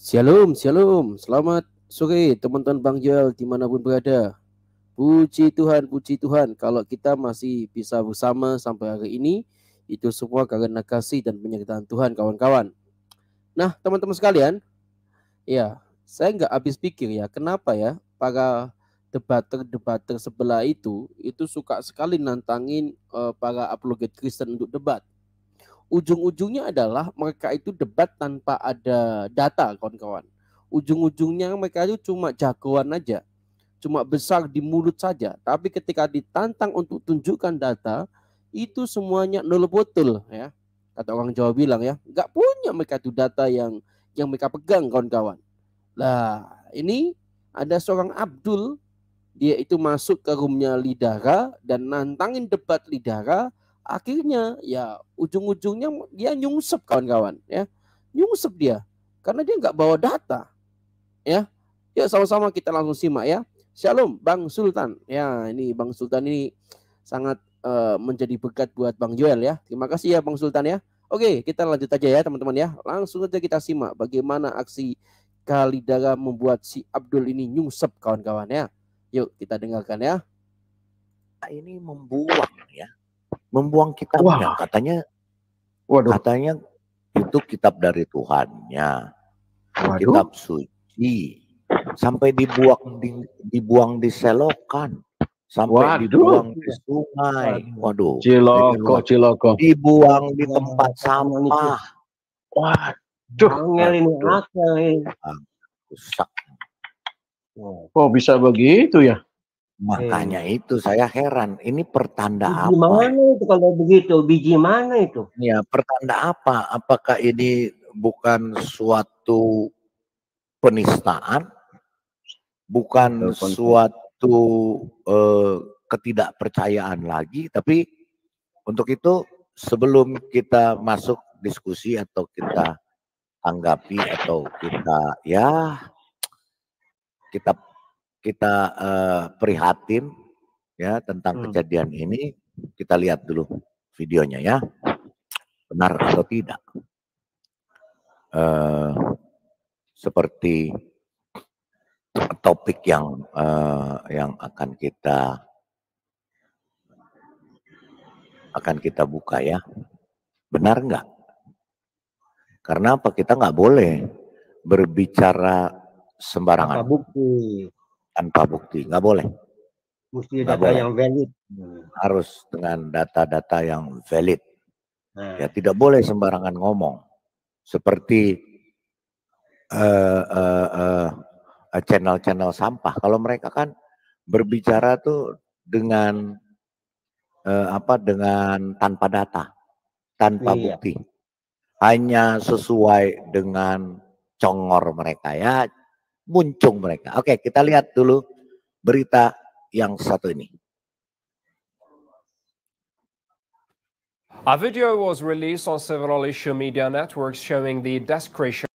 Shalom, shalom. Selamat sore teman-teman Bang Joel dimanapun berada. Puji Tuhan kalau kita masih bisa bersama sampai hari ini. Itu semua karena kasih dan penyertaan Tuhan kawan-kawan. Nah teman-teman sekalian, ya saya nggak habis pikir ya kenapa ya para debater-debater sebelah itu suka sekali nantangin para apologet Kristen untuk debat. Ujung-ujungnya adalah mereka itu debat tanpa ada data kawan-kawan. Ujung-ujungnya mereka itu cuma jagoan aja, cuma besar di mulut saja. Tapi ketika ditantang untuk tunjukkan data, itu semuanya nol botol ya. Kata orang Jawa bilang ya, nggak punya mereka itu data yang mereka pegang kawan-kawan. Lah ini ada seorang Abdul, dia itu masuk ke roomnya Lidara dan nantangin debat Lidara. Akhirnya ya ujung-ujungnya dia nyungsep kawan-kawan ya, nyungsep dia karena dia nggak bawa data ya. Yuk sama-sama kita langsung simak ya. Shalom Bang Sultan ya, ini Bang Sultan ini sangat menjadi berkat buat Bang Joel ya. Terima kasih ya Bang Sultan ya. Oke, kita lanjut aja ya teman-teman ya, langsung aja kita simak bagaimana aksi Kalidara membuat si Abdul ini nyungsep kawan-kawan ya. Yuk kita dengarkan ya. Ini membuang kitabnya. Katanya itu kitab dari Tuhannya, kitab suci, sampai dibuang di selokan, sampai dibuang di sungai. Waduh, Ciloko. dibuang di tempat sampah. Waduh, rusak. Kok bisa begitu ya? Makanya itu saya heran, ini pertanda biji apa? Mana itu kalau begitu? Biji mana itu? Ya, pertanda apa? Apakah ini bukan suatu penistaan? Bukan suatu ketidakpercayaan lagi, tapi untuk itu sebelum kita masuk diskusi atau kita tanggapi atau kita prihatin ya tentang kejadian ini, kita lihat dulu videonya ya, benar atau tidak. Seperti topik yang akan kita buka ya, benar nggak? Karena apa? Kita nggak boleh berbicara sembarangan. Tanpa bukti, nggak boleh. Mesti data yang valid. Harus dengan data-data yang valid. Ya, tidak boleh sembarangan ngomong. Seperti channel-channel sampah. Kalau mereka kan berbicara tuh dengan dengan tanpa data, tanpa bukti. Hanya sesuai dengan congor mereka ya, muncung mereka. Oke, kita lihat dulu berita yang satu ini. A video was released on several social media networks showing the desecration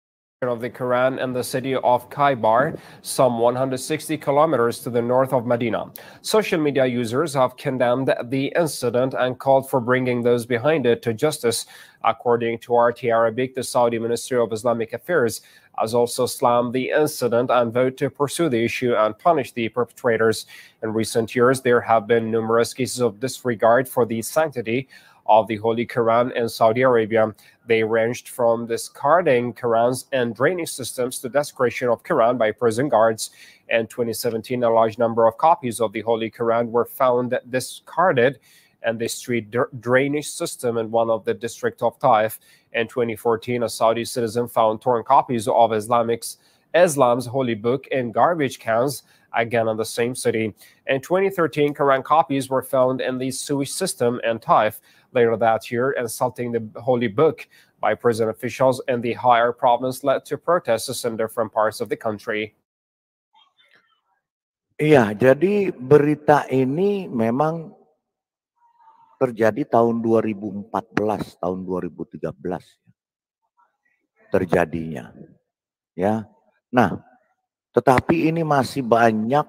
of the Quran in the city of Khaybar, some 160 kilometers to the north of Medina. Social media users have condemned the incident and called for bringing those behind it to justice. According to RT Arabic, the Saudi Ministry of Islamic Affairs has also slammed the incident and vowed to pursue the issue and punish the perpetrators. In recent years, there have been numerous cases of disregard for the sanctity of the Holy Quran in Saudi Arabia. They ranged from discarding Qurans and drainage systems to desecration of Quran by prison guards. In 2017, a large number of copies of the Holy Quran were found discarded and the street drainage system in one of the district of Taif. In 2014, a Saudi citizen found torn copies of Islam's holy book in garbage cans, again in the same city. In 2013, Quran copies were found in the sewage system in Taif. Later that year, insulting the holy book by prison officials in the higher province led to protests in different parts of the country. Iya, jadi berita ini memang terjadi tahun 2014, tahun 2013 terjadinya. Ya. Nah, tetapi ini masih banyak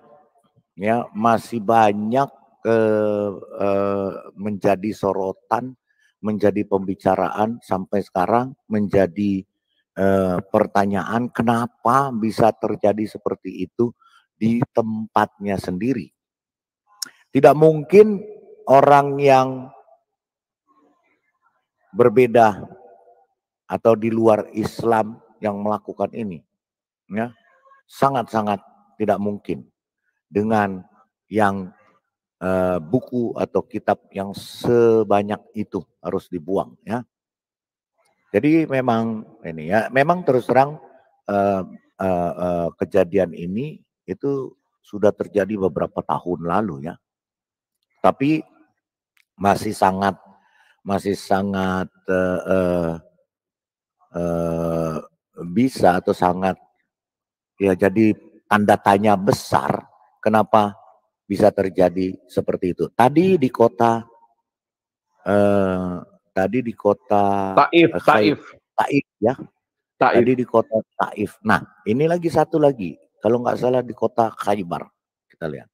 menjadi sorotan, menjadi pembicaraan sampai sekarang, menjadi pertanyaan kenapa bisa terjadi seperti itu di tempatnya sendiri. Tidak mungkin orang yang berbeda atau di luar Islam yang melakukan ini, ya, sangat-sangat tidak mungkin dengan yang buku atau kitab yang sebanyak itu harus dibuang, ya. Jadi memang ini ya, memang terus terang kejadian ini itu sudah terjadi beberapa tahun lalu, ya. Tapi masih sangat bisa atau sangat ya jadi tanda tanya besar kenapa bisa terjadi seperti itu. Tadi di kota Taif ya. Tadi di kota Taif. Nah, ini lagi satu lagi. Kalau nggak salah di kota Khaybar. Kita lihat.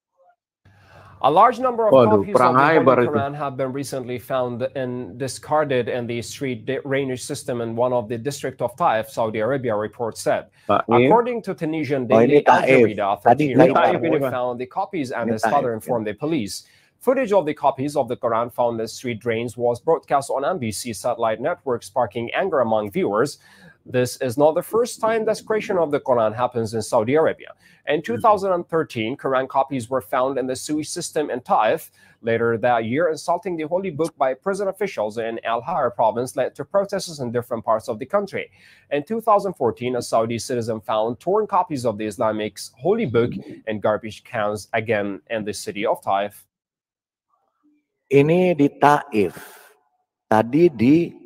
A large number of copies of the Holy Quran have been recently found and discarded in the street drainage system in one of the district of Taif, Saudi Arabia, report said. According to Tunisian daily Al Jazeera, 13 people found the copies and his father informed the police. Footage of the copies of the Quran found in street drains was broadcast on NBC satellite network, sparking anger among viewers. This is not the first time desecration of the Quran happens in Saudi Arabia. In 2013, Quran copies were found in the sewage system in Taif. Later that year, insulting the holy book by prison officials in Al-Har province led to protests in different parts of the country. In 2014, a Saudi citizen found torn copies of the Islamic holy book in garbage cans again in the city of Taif. Ini di Taif. Tadi di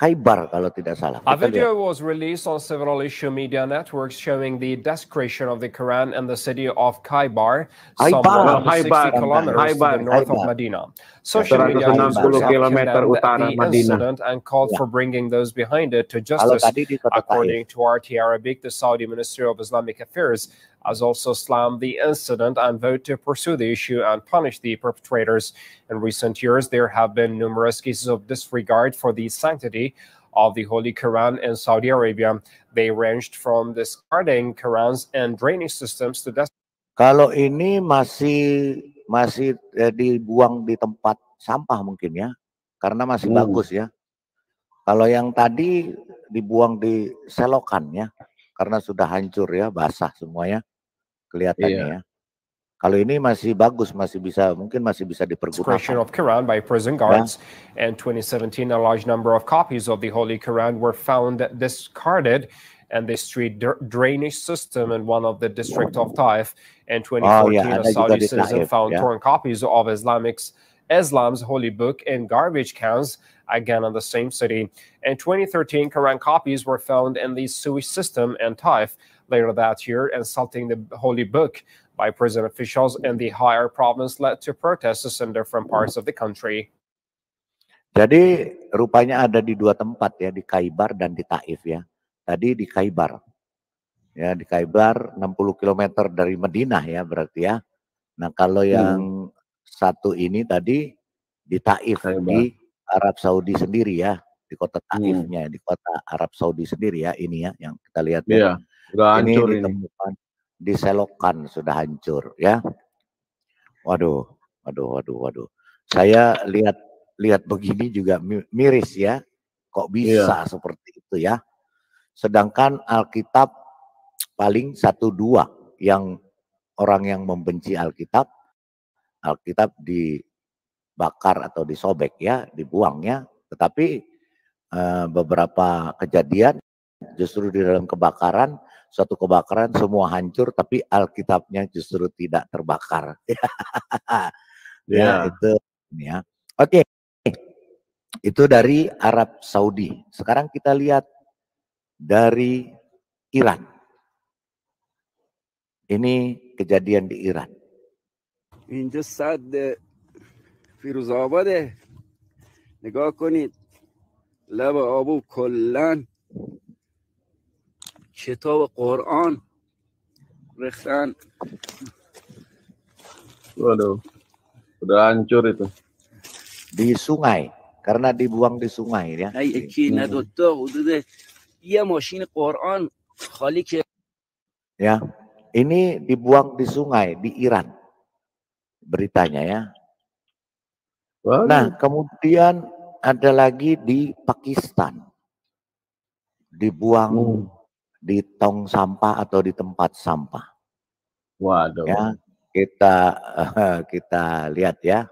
Khaybar kalau tidak salah. A video was released on several issue media networks showing the desecration of the Quran in the city of Khaybar, some 160 kilometers to the north of Medina. Social media users have condemned the incident and called for bringing those behind it to justice. According to RT Arabic, the Saudi Ministry of Islamic Affairs has also slammed the incident and vowed to pursue the issue and punish the perpetrators. In recent years, there have been numerous cases of disregard for the sanctity of the Holy Quran in Saudi Arabia. They ranged from discarding Qurans and drainage systems to Kalau ini masih dibuang di tempat sampah mungkin ya, karena masih bagus ya. Kalau yang tadi dibuang di selokan ya, karena sudah hancur ya, basah semuanya kelihatannya ya. Kalau ini masih bagus, mungkin masih bisa dipergunakan. Of Quran by prison guards. In 2017, a large number of copies of the Holy Quran were found discarded and the street drainage system in one of the district of Taif. In 2014, a Saudi citizen found torn copies of Islam's holy book in garbage cans, again in the same city. In 2013, Quran copies were found in the sewage system in Taif. Later that year, insulting the holy book by prison officials in the Har province led to protests in different parts of the country. Jadi rupanya ada di dua tempat ya, di Khaybar dan di Taif ya. Tadi di Khaybar. Ya, di Khaybar 60 km dari Madinah ya berarti ya. Nah, kalau yang satu ini tadi di Taif di Arab Saudi sendiri ya, di kota Taifnya, di kota Arab Saudi sendiri ya ini ya yang kita lihat ya. Sudah ini hancur ditemukan di selokan, sudah hancur ya. Waduh. Saya lihat begini juga miris ya. Kok bisa seperti itu ya. Sedangkan Alkitab paling 1-2 yang orang yang membenci Alkitab dibakar atau disobek ya, dibuang ya. Tetapi beberapa kejadian justru di dalam suatu kebakaran semua hancur, tapi Alkitabnya justru tidak terbakar. Ya, itu ya. Oke. Itu dari Arab Saudi. Sekarang kita lihat dari Iran. Ini kejadian di Iran. اینجا صد فیروزآباده نگاه کنید لب آبو کلن کتاب قرآن ریختن. Waduh, udah hancur itu. Di sungai, karena dibuang di sungai ya. یکی ندوتا حدود یه ماشین قرآن خالی که Ya, ini dibuang di sungai di Iran beritanya ya. Nah, Waduh. kemudian ada lagi di Pakistan dibuang di tong sampah atau di tempat sampah. Waduh. Ya, kita lihat ya.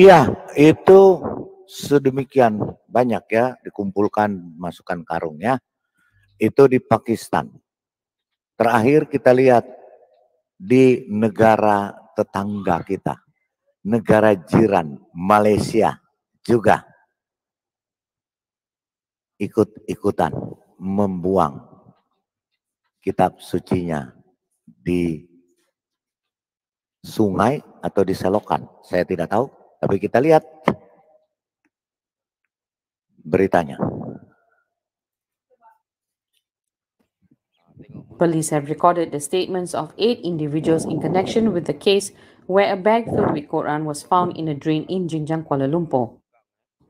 Iya, itu sedemikian banyak ya, dikumpulkan, masukkan karungnya. Itu di Pakistan. Terakhir kita lihat di negara tetangga kita, negara jiran, Malaysia juga ikut-ikutan membuang kitab sucinya di sungai atau di selokan. Saya tidak tahu, tapi kita lihat beritanya. Police have recorded the statements of 8 individuals in connection with the case where a bag filled with Quran was found in a drain in Jinjang, Kuala Lumpur.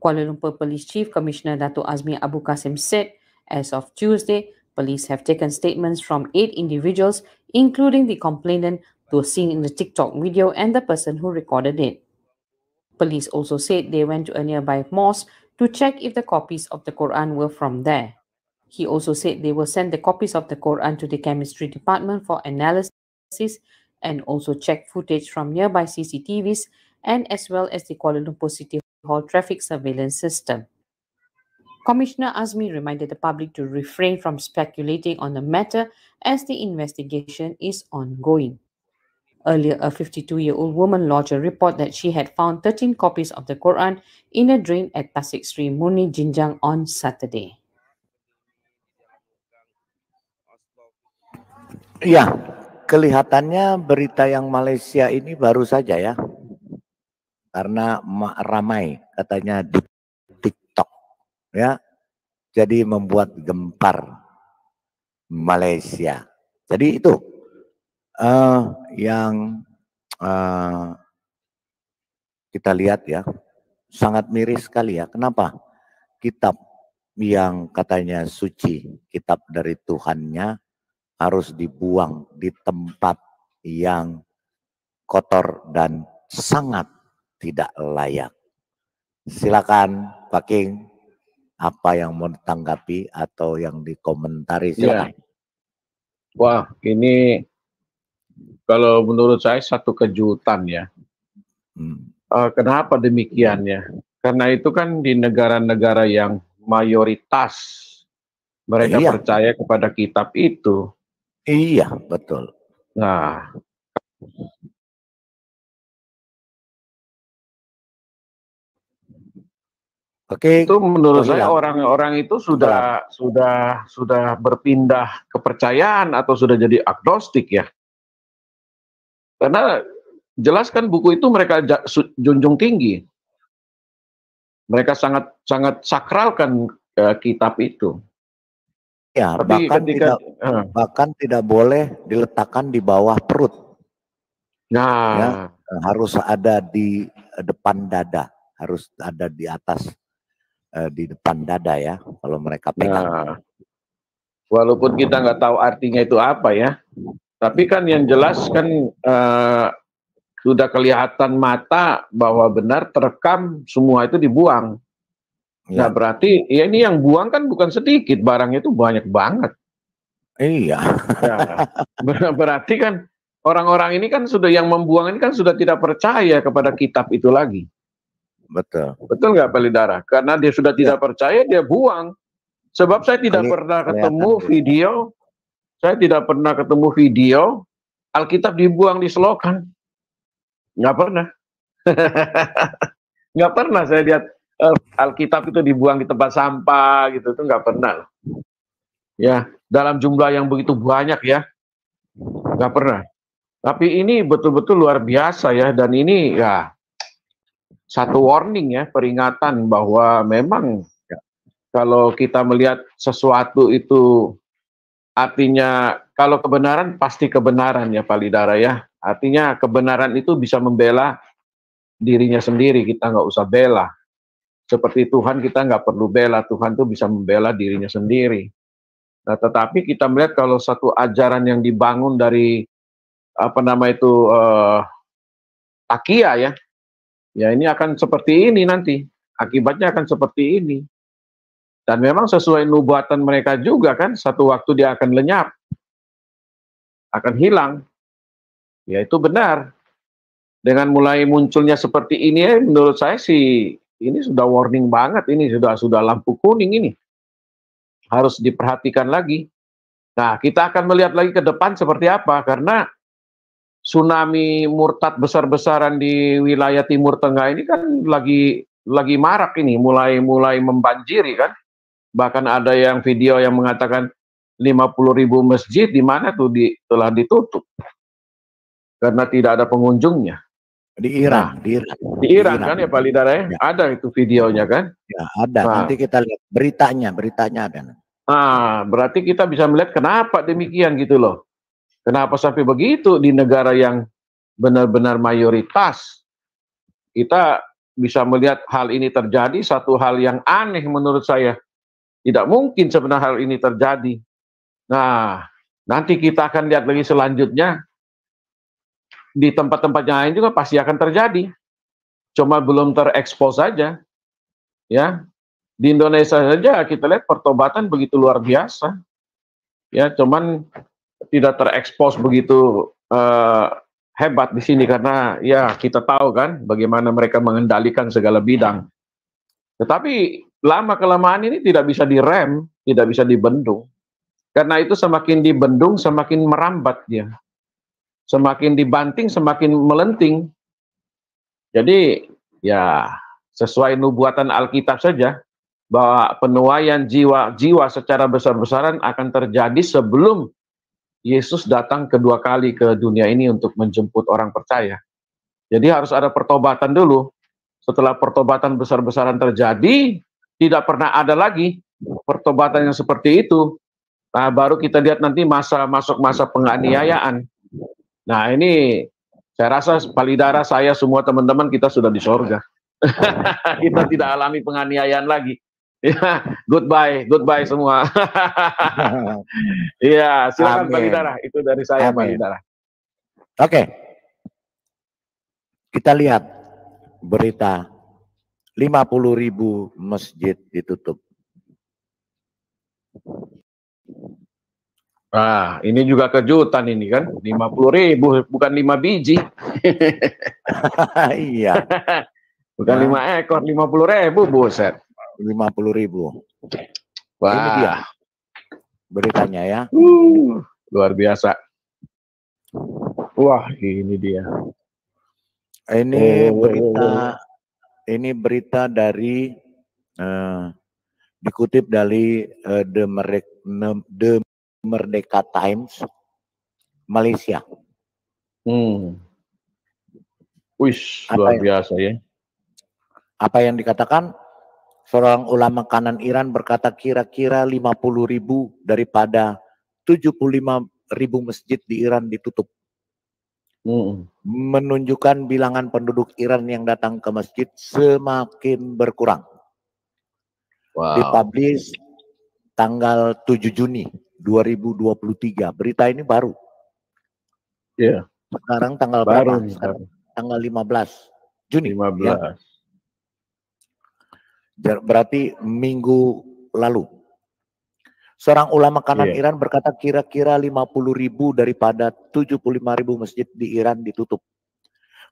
Kuala Lumpur Police Chief Commissioner Dato' Azmi Abu Qasim said, as of Tuesday, police have taken statements from 8 individuals, including the complainant, those seen in the TikTok video, and the person who recorded it. Police also said they went to a nearby mosque to check if the copies of the Quran were from there. He also said they will send the copies of the Quran to the chemistry department for analysis and also check footage from nearby CCTVs and as well as the Kuala Lumpur City Hall traffic surveillance system. Commissioner Azmi reminded the public to refrain from speculating on the matter as the investigation is ongoing. Earlier, a 52-year-old woman lodged a report that she had found 13 copies of the Quran in a drain at Tasik Sri Muni, Jinjang on Saturday. Ya, kelihatannya berita yang Malaysia ini baru saja ya. Karena ramai katanya di TikTok ya. Jadi membuat gempar Malaysia. Jadi itu yang kita lihat ya, sangat miris sekali ya. Kenapa? Kitab yang katanya suci, kitab dari Tuhannya, harus dibuang di tempat yang kotor dan sangat tidak layak. Silakan Pak King, apa yang mau ditanggapi atau yang dikomentari, silakan. Ya. Wah, ini kalau menurut saya satu kejutan ya. Kenapa demikian ya? Karena itu kan di negara-negara yang mayoritas mereka percaya kepada kitab itu. Iya, betul. Nah, oke, itu menurut saya orang-orang itu sudah berpindah kepercayaan atau sudah jadi agnostik ya. Karena jelas kan buku itu mereka junjung tinggi. Mereka sangat sakralkan kitab itu. Ya, tapi bahkan tidak boleh diletakkan di bawah perut. Nah, ya, harus ada di depan dada, harus ada di atas, di depan dada ya, kalau mereka pegang. Nah, walaupun kita nggak tahu artinya itu apa ya, tapi kan yang jelas kan sudah kelihatan mata bahwa benar terekam semua itu dibuang. Nah, berarti ya ini yang buang kan bukan sedikit, barangnya itu banyak banget. Iya. Ya, berarti kan orang-orang ini kan sudah, yang membuang ini kan sudah tidak percaya kepada kitab itu lagi. Betul. Betul nggak Pak Lidara? Karena dia sudah tidak percaya, dia buang. Sebab saya tidak pernah ketemu video, Alkitab dibuang di selokan. Nggak pernah. Nggak pernah saya lihat Alkitab itu dibuang di tempat sampah gitu, itu nggak pernah. Ya, dalam jumlah yang begitu banyak ya, nggak pernah. Tapi ini betul-betul luar biasa ya, dan ini ya satu warning ya, peringatan bahwa memang kalau kita melihat sesuatu itu, artinya kalau kebenaran pasti kebenaran ya Pak Lidara ya. Artinya kebenaran itu bisa membela dirinya sendiri, kita nggak usah bela. Seperti Tuhan kita nggak perlu bela, Tuhan tuh bisa membela dirinya sendiri. Nah, tetapi kita melihat kalau satu ajaran yang dibangun dari takia ya, ini akan seperti ini nanti, akibatnya akan seperti ini. Dan memang sesuai nubuatan mereka juga kan, satu waktu dia akan lenyap, akan hilang. Ya itu benar. dengan mulai munculnya seperti ini, menurut saya sih ini sudah warning banget, ini sudah lampu kuning ini. Harus diperhatikan lagi. Nah, kita akan melihat lagi ke depan seperti apa, karena tsunami murtad besar-besaran di wilayah Timur Tengah ini kan lagi marak ini, mulai membanjiri kan. Bahkan ada yang video yang mengatakan 50.000 masjid di mana tuh telah ditutup karena tidak ada pengunjungnya. Di Iran, Nah, di Iran. di Iran kan ya Pak Lidara ya? Ya. Ada itu videonya kan? Ya, ada. Nah. Nanti kita lihat beritanya ada. Nah, berarti kita bisa melihat kenapa demikian gitu loh. Kenapa sampai begitu di negara yang benar-benar mayoritas. Kita bisa melihat hal ini terjadi, satu hal yang aneh menurut saya. Tidak mungkin sebenarnya hal ini terjadi. Nah, nanti kita akan lihat lagi selanjutnya. Di tempat-tempat yang lain juga pasti akan terjadi. Cuma belum terekspos saja. Ya, di Indonesia saja kita lihat pertobatan begitu luar biasa. Ya, cuman tidak terekspos begitu hebat di sini karena ya kita tahu kan bagaimana mereka mengendalikan segala bidang. Tetapi lama-kelamaan ini tidak bisa direm, tidak bisa dibendung. Karena itu semakin dibendung semakin merambat dia. Semakin dibanting semakin melenting. Jadi ya sesuai nubuatan Alkitab saja bahwa penuaian jiwa secara besar-besaran akan terjadi sebelum Yesus datang kedua kali ke dunia ini untuk menjemput orang percaya. Jadi harus ada pertobatan dulu. Setelah pertobatan besar-besaran terjadi, tidak pernah ada lagi pertobatan yang seperti itu. Nah, baru kita lihat nanti masuk masa penganiayaan. Nah, ini saya rasa Pak Lidara, saya semua teman-teman kita sudah di sorga. Kita tidak alami penganiayaan lagi. Ya, goodbye semua. Iya, silakan Pak Lidara. Itu dari saya Pak Lidara. Oke. Kita lihat berita 50.000 masjid ditutup. Ah, ini juga kejutan ini kan, 50.000 bukan 5 biji. Iya. Bukan 5 ekor, 50.000 buset. 50.000. Wah. Ini dia beritanya ya. Luar biasa. Wah, ini dia. Ini berita dari dikutip dari The Merdeka Times Malaysia. Wih, luar biasa ya. Apa yang dikatakan? Seorang ulama kanan Iran berkata kira-kira 50.000 daripada 75.000 masjid di Iran ditutup. Menunjukkan bilangan penduduk Iran yang datang ke masjid semakin berkurang. Wow. Dipublish tanggal 7 Juni 2023. Berita ini baru. Iya. Sekarang tanggal berapa? Sekarang tanggal 15 Juni. 15. Ya. Berarti minggu lalu. Seorang ulama kanan Iran berkata kira-kira 50.000 daripada 75.000 masjid di Iran ditutup.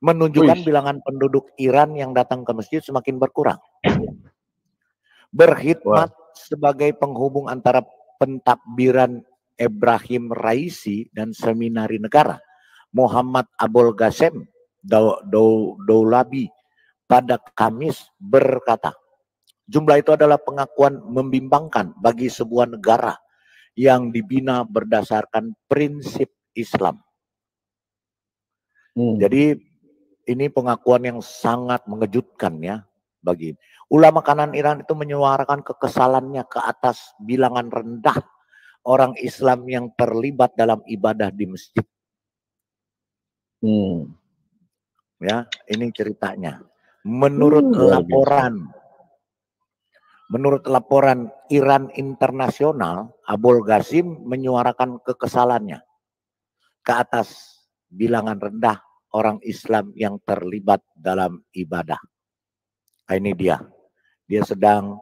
Menunjukkan bilangan penduduk Iran yang datang ke masjid semakin berkurang. Berkhidmat sebagai penghubung antara pentadbiran Ibrahim Raisi dan seminari negara Muhammad Abul Qasim Daulabi pada Kamis berkata, jumlah itu adalah pengakuan membimbangkan bagi sebuah negara yang dibina berdasarkan prinsip Islam. Jadi ini pengakuan yang sangat mengejutkan ya bagi ulama kanan Iran itu menyuarakan kekesalannya ke atas bilangan rendah orang Islam yang terlibat dalam ibadah di masjid. Ya, ini ceritanya. Menurut laporan Iran Internasional, Abul Qasim menyuarakan kekesalannya ke atas bilangan rendah orang Islam yang terlibat dalam ibadah. Nah, ini dia. Dia sedang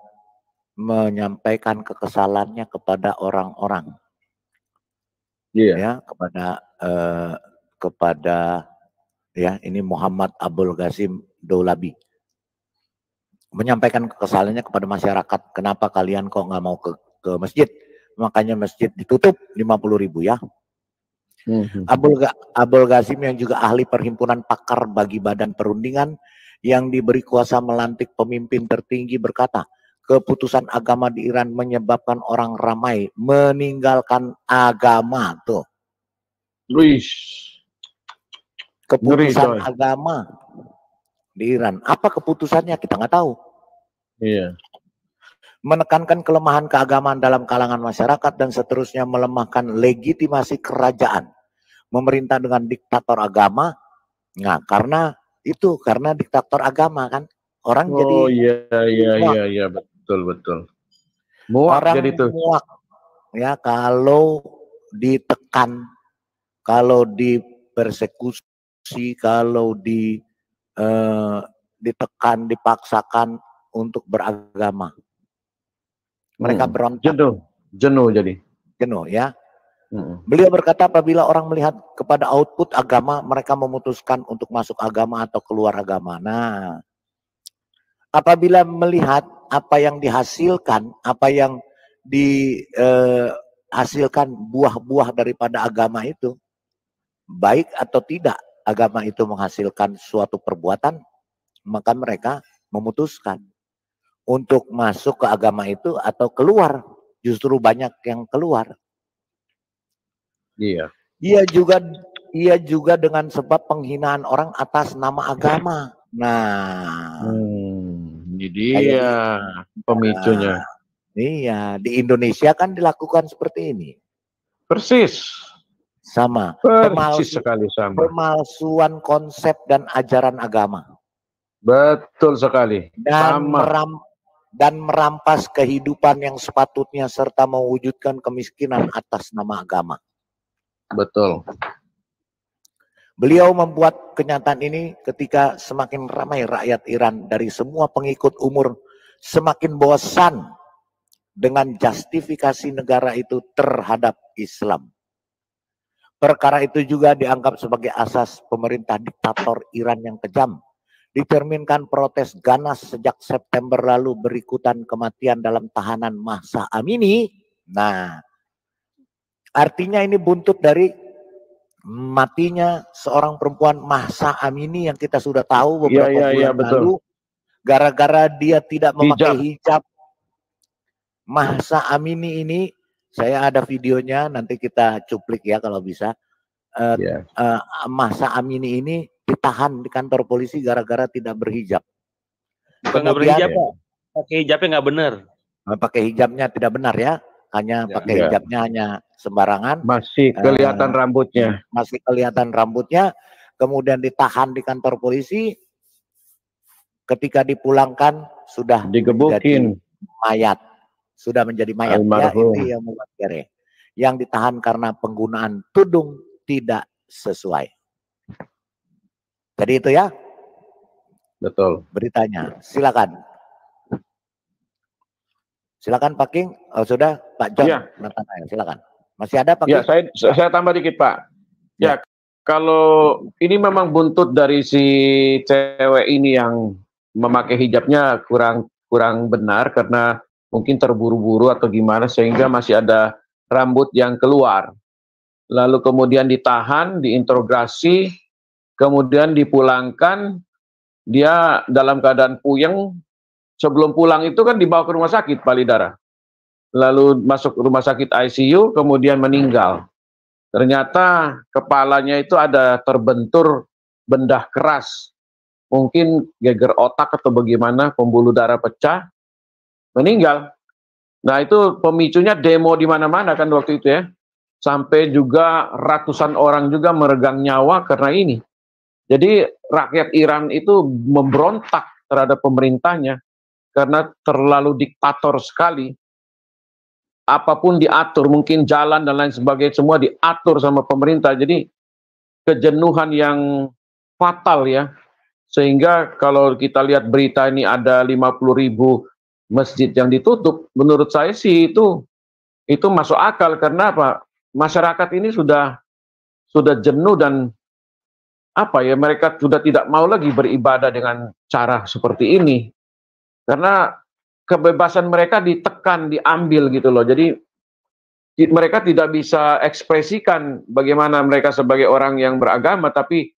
menyampaikan kekesalannya kepada orang-orang. Ya, kepada ya, ini Muhammad Abdul Qasim Dolabi, menyampaikan kekesalannya kepada masyarakat. Kenapa kalian kok nggak mau ke masjid? Makanya masjid ditutup 50.000 ya. Abdul Qasim yang juga ahli perhimpunan pakar bagi badan perundingan yang diberi kuasa melantik pemimpin tertinggi berkata, keputusan agama di Iran menyebabkan orang ramai meninggalkan agama. Tuh. Keputusan agama di Iran. Apa keputusannya kita nggak tahu. Iya. Menekankan kelemahan keagamaan dalam kalangan masyarakat dan seterusnya melemahkan legitimasi kerajaan. Memerintah dengan diktator agama. Nah, karena diktator agama kan orang jadi. Iya, betul. Muak orang jadi tuh. Muak. Ya, kalau ditekan, kalau dipersekusi, kalau ditekan, dipaksakan untuk beragama. Mereka berontak. Jenuh jadi. Jenuh ya. Beliau berkata apabila orang melihat kepada output agama, mereka memutuskan untuk masuk agama atau keluar agama. Nah, apabila melihat apa yang dihasilkan, apa yang dihasilkan buah-buah daripada agama itu, baik atau tidak agama itu menghasilkan suatu perbuatan, maka mereka memutuskan untuk masuk ke agama itu atau keluar. Justru banyak yang keluar. Iya. Ia juga dengan sebab penghinaan orang atas nama agama. Nah, ini dia pemicunya. Iya, di Indonesia kan dilakukan seperti ini. Persis. Sama. Pemalsuan konsep dan ajaran agama. Betul sekali. Dan merampas kehidupan yang sepatutnya serta mewujudkan kemiskinan atas nama agama. Betul. Beliau membuat kenyataan ini ketika semakin ramai rakyat Iran dari semua pengikut umur semakin bosan dengan justifikasi negara itu terhadap Islam. Perkara itu juga dianggap sebagai asas pemerintah diktator Iran yang kejam. Dicerminkan protes ganas sejak September lalu berikutan kematian dalam tahanan Mahsa Amini. Nah, artinya ini buntut dari matinya seorang perempuan Mahsa Amini yang kita sudah tahu beberapa bulan lalu. Gara-gara dia tidak memakai hijab. Mahsa Amini ini, saya ada videonya, nanti kita cuplik ya kalau bisa. Mahsa Amini ini ditahan di kantor polisi gara-gara tidak berhijab. Kemudian pakai hijabnya nggak benar. Pakai hijabnya tidak benar ya, hanya pakai hijabnya hanya sembarangan. Masih kelihatan rambutnya. Masih kelihatan rambutnya. Kemudian ditahan di kantor polisi. Ketika dipulangkan sudah digebukin mayat. Sudah menjadi mayat. Ya, itu yang membuat kere. Yang ditahan karena penggunaan tudung tidak sesuai. Jadi itu ya. Betul. Beritanya. Silakan. Silakan Pak King. Oh, sudah Pak John. Ya. Silakan. Masih ada Pak King? Ya, saya tambah dikit Pak. Ya, kalau ini memang buntut dari si cewek ini yang memakai hijabnya kurang benar karena mungkin terburu-buru atau gimana sehingga masih ada rambut yang keluar. Lalu kemudian ditahan, diinterogasi, kemudian dipulangkan, dia dalam keadaan puyeng. Sebelum pulang itu kan dibawa ke rumah sakit Palidara. Lalu masuk rumah sakit ICU, kemudian meninggal. Ternyata kepalanya itu ada terbentur benda keras. Mungkin geger otak atau bagaimana, pembuluh darah pecah, meninggal. Nah itu pemicunya demo di mana-mana kan waktu itu ya. Sampai juga ratusan orang juga meregang nyawa karena ini. Jadi rakyat Iran itu memberontak terhadap pemerintahnya karena terlalu diktator sekali. Apapun diatur, mungkin jalan dan lain sebagainya semua diatur sama pemerintah. Jadi kejenuhan yang fatal ya. Sehingga kalau kita lihat berita ini ada 50.000 masjid yang ditutup, menurut saya sih itu masuk akal. Karena apa? Masyarakat ini sudah jenuh dan apa ya, mereka sudah tidak mau lagi beribadah dengan cara seperti ini. Karena kebebasan mereka ditekan, diambil gitu loh. Jadi mereka tidak bisa ekspresikan bagaimana mereka sebagai orang yang beragama, tapi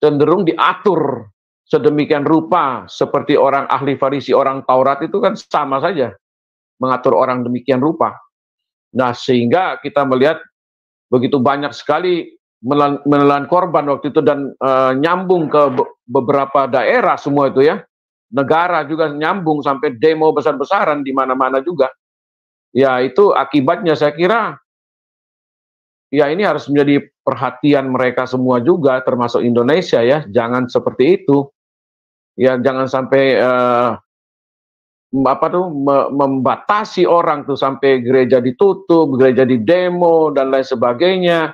cenderung diatur sedemikian rupa seperti orang ahli Farisi, orang Taurat itu kan sama saja mengatur orang demikian rupa. Nah, sehingga kita melihat begitu banyak sekali menelan korban waktu itu dan nyambung ke beberapa daerah semua itu ya. Negara juga nyambung sampai demo besar-besaran di mana-mana juga. Ya, itu akibatnya saya kira ya ini harus menjadi perhatian mereka semua juga, termasuk Indonesia ya. Jangan seperti itu. Ya, jangan sampai membatasi orang tuh sampai gereja ditutup, gereja di demo dan lain sebagainya.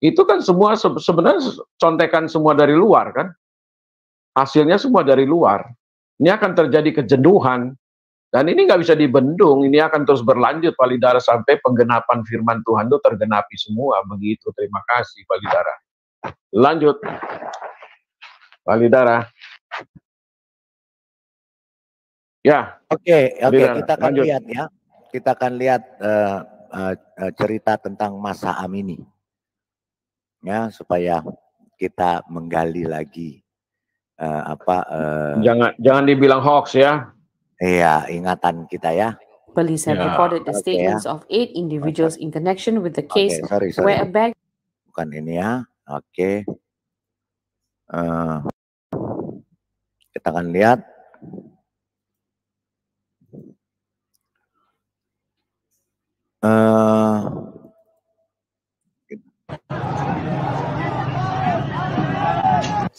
Itu kan semua sebenarnya contekan semua dari luar kan. Hasilnya semua dari luar. Ini akan terjadi kejenuhan. Dan ini nggak bisa dibendung. Ini akan terus berlanjut Pak Lidara sampai penggenapan firman Tuhan itu tergenapi semua. Begitu. Terima kasih Pak Lidara. Lanjut. Pak Lidara. Ya. Oke, Lidara, kita akan lanjut. lihat ya. Kita akan lihat cerita tentang Mahsa Amini. Ya, supaya kita menggali lagi jangan dibilang hoax ya. Iya, ingatan kita ya. Police have recorded the statements of 8 individuals in connection with the case where a bag. Bukan ini ya. Oke. Kita akan lihat.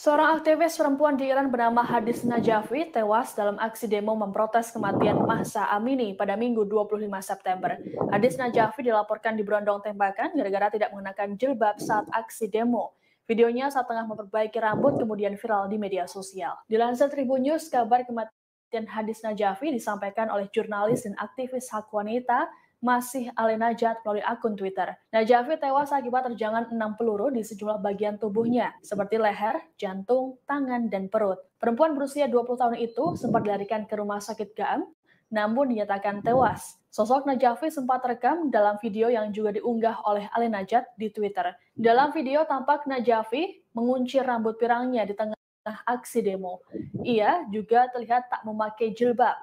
Seorang aktivis perempuan di Iran bernama Hadis Najafi tewas dalam aksi demo memprotes kematian Mahsa Amini pada Minggu 25 September. Hadis Najafi dilaporkan diberondong tembakan gara-gara tidak mengenakan jilbab saat aksi demo. Videonya saat tengah memperbaiki rambut kemudian viral di media sosial. Dilansir Tribun News, kabar kematian Hadis Najafi disampaikan oleh jurnalis dan aktivis hak wanita Masih Ali Najat melalui akun Twitter. Najafi tewas akibat terjangan 6 peluru di sejumlah bagian tubuhnya, seperti leher, jantung, tangan, dan perut. Perempuan berusia 20 tahun itu sempat dilarikan ke rumah sakit Gaam, namun dinyatakan tewas. Sosok Najafi sempat terekam dalam video yang juga diunggah oleh Ali Najat di Twitter. Dalam video tampak Najafi mengunci rambut pirangnya di tengah aksi demo. Ia juga terlihat tak memakai jilbab.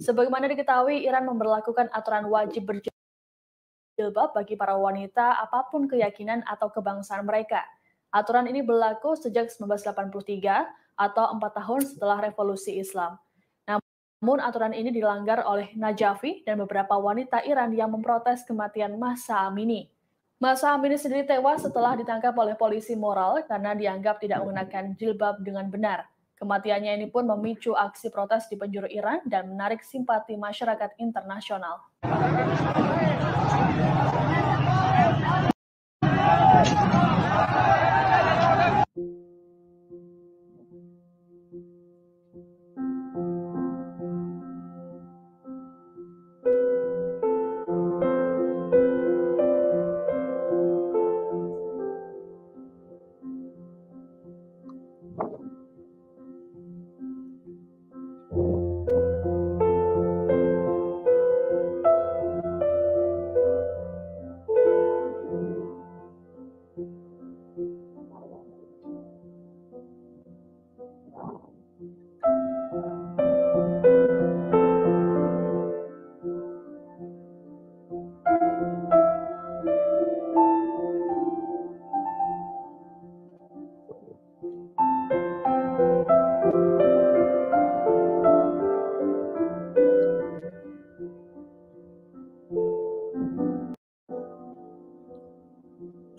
Sebagaimana diketahui, Iran memberlakukan aturan wajib berjilbab bagi para wanita apapun keyakinan atau kebangsaan mereka. Aturan ini berlaku sejak 1983 atau 4 tahun setelah revolusi Islam. Namun aturan ini dilanggar oleh Najafi dan beberapa wanita Iran yang memprotes kematian Mahsa Amini. Mahsa Amini sendiri tewas setelah ditangkap oleh polisi moral karena dianggap tidak mengenakan jilbab dengan benar. Kematiannya ini pun memicu aksi protes di penjuru Iran dan menarik simpati masyarakat internasional.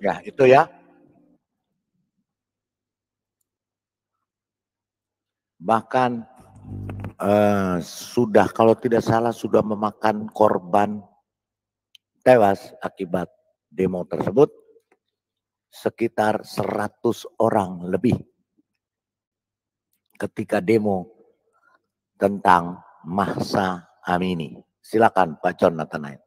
Ya, itu ya. Bahkan sudah, kalau tidak salah, sudah memakan korban tewas akibat demo tersebut sekitar 100 orang lebih ketika demo tentang Mahsa Amini. Silakan Pak John Nathanael.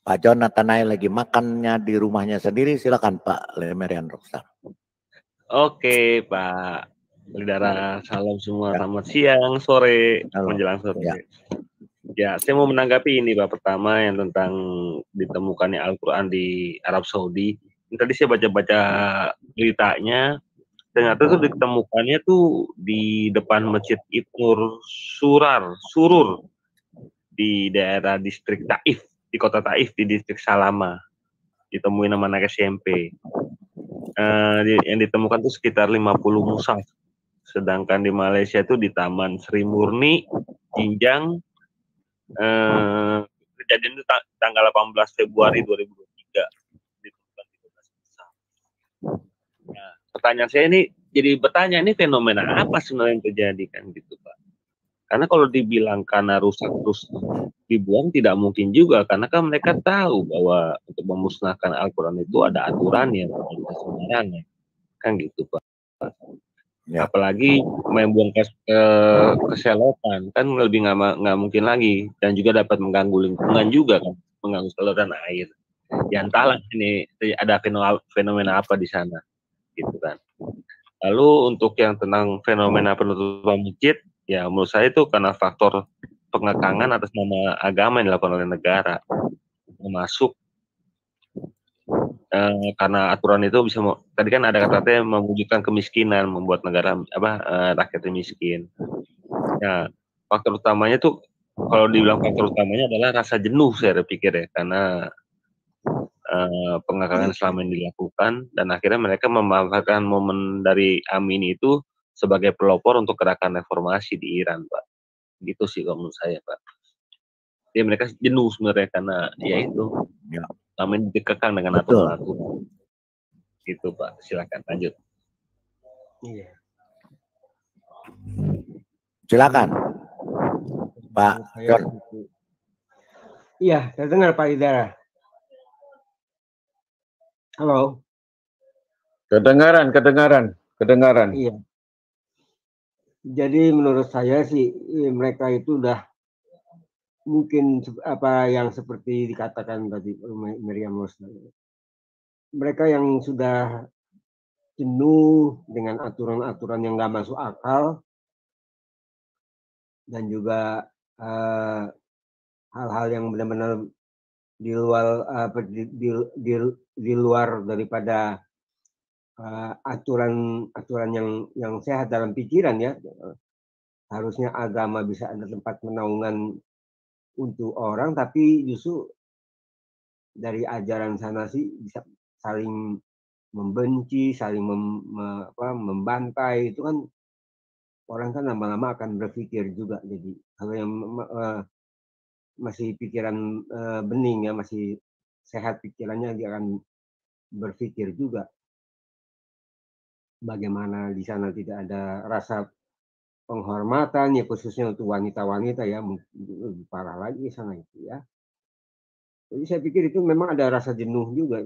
Pak John Nathanael lagi makannya di rumahnya sendiri. Silakan Pak Lemerian Rockstar. Oke Pak Lidara, salam semua. Selamat siang, sore, menjelang sore. Ya, saya mau menanggapi ini Pak. Pertama yang tentang ditemukannya Al-Quran di Arab Saudi. Tadi saya baca-baca beritanya, ternyata tuh ditemukannya tuh di depan Masjid Ibnur Surur di daerah distrik Taif, di kota Taif, di distrik Salama. Ditemuin sama anak SMP. Yang ditemukan tuh sekitar 50 mushaf. Sedangkan di Malaysia itu di Taman Sri Murni, Jinjang, kejadian itu tanggal 18 Februari 2023. Ditemukan 13 mushaf. Nah, pertanyaan saya ini jadi bertanya, ini fenomena apa sebenarnya yang terjadi kan gitu Pak? Karena kalau dibilang karena rusak terus dibuang tidak mungkin juga, karena kan mereka tahu bahwa untuk memusnahkan Al-Quran itu ada aturannya, bukan sembarangan, kan gitu Pak. Ya. Apalagi main buang ke selokan kan lebih nggak mungkin lagi, dan juga dapat mengganggu lingkungan juga kan, mengganggu saluran air. Ya entahlah ini ada fenomena apa di sana, gitu kan. Lalu untuk yang tentang fenomena penutupan masjid, ya menurut saya itu karena faktor pengekangan atas nama agama yang dilakukan oleh negara, termasuk karena aturan itu bisa tadi kan ada kata-kata mewujudkan kemiskinan, membuat negara rakyatnya miskin. Nah, faktor utamanya tuh kalau dibilang faktor utamanya adalah rasa jenuh saya pikir ya, karena pengekangan selama ini dilakukan, dan akhirnya mereka memanfaatkan momen dari Amini itu sebagai pelopor untuk gerakan reformasi di Iran, Pak. Gitu sih kalau menurut saya, Pak. Jadi mereka jenuh sebenarnya karena ya itu, selama ini dikekang dengan aturan-aturan. Gitu, Pak. Silakan lanjut. Iya. Silakan, Pak John. Iya, saya dengar Pak Idara. Halo. Kedengaran. Iya. Jadi menurut saya sih mereka itu udah mungkin apa yang seperti dikatakan tadi Miriam Rosna. Mereka yang sudah jenuh dengan aturan-aturan yang nggak masuk akal, dan juga hal-hal yang benar-benar di luar daripada aturan yang sehat dalam pikiran ya. Harusnya agama bisa ada tempat penaungan untuk orang, tapi justru dari ajaran sana sih bisa saling membenci, saling membantai. Itu kan orang kan lama-lama akan berpikir juga. Jadi kalau yang masih pikiran bening ya, masih sehat pikirannya, dia akan berpikir juga bagaimana di sana tidak ada rasa penghormatan ya, khususnya untuk wanita-wanita ya, lebih parah lagi di sana itu ya. Jadi saya pikir itu memang ada rasa jenuh juga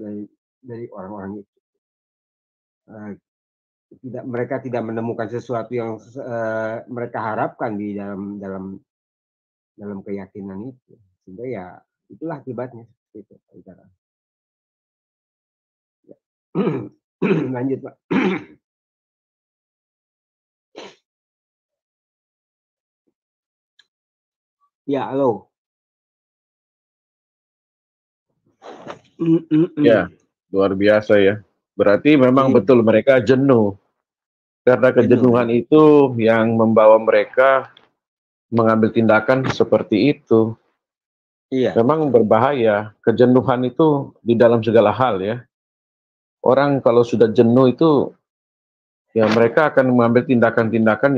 dari orang-orang itu. Mereka tidak menemukan sesuatu yang mereka harapkan di dalam keyakinan itu, sehingga ya itulah akibatnya itu. Ya. Lanjut Pak. Ya, halo. Ya, luar biasa ya. Berarti memang betul mereka jenuh. Karena kejenuhan itu yang membawa mereka mengambil tindakan seperti itu. Iya. Memang berbahaya. Kejenuhan itu di dalam segala hal ya. Orang kalau sudah jenuh itu, ya mereka akan mengambil tindakan-tindakan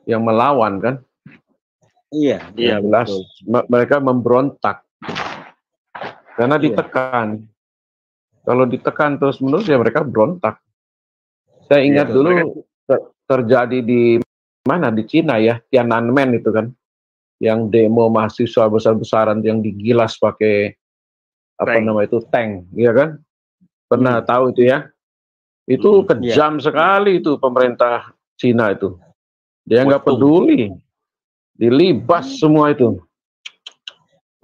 yang melawan kan. Iya. Iya, jelas. Mereka memberontak karena ditekan. Kalau ditekan terus-menerus ya mereka berontak. Saya ingat dulu terjadi di mana, di Cina ya, Tiananmen itu kan, yang demo mahasiswa besar-besaran yang digilas pakai tank, ya kan? Pernah tahu itu ya? Itu kejam sekali itu pemerintah Cina itu. Dia nggak peduli, dilibas semua itu.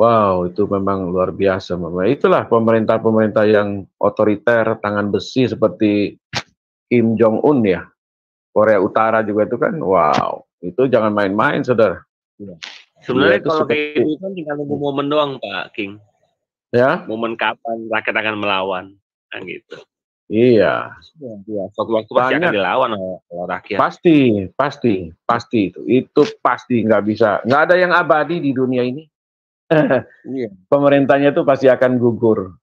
Wow, itu memang luar biasa. Itulah pemerintah-pemerintah yang otoriter, tangan besi seperti Kim Jong Un ya. Korea Utara juga itu kan, wow, itu jangan main-main, saudara. Sebenarnya Dia itu kalau kayak seperti, gitu kan tinggal nunggu momen doang, Pak King. ya, Momen kapan rakyat akan melawan, kan gitu. iya. Ya, suatu waktu pasti akan Banyak. dilawan oleh rakyat. Pasti itu pasti nggak bisa, nggak ada yang abadi di dunia ini. Iya. Pemerintahnya itu pasti akan gugur,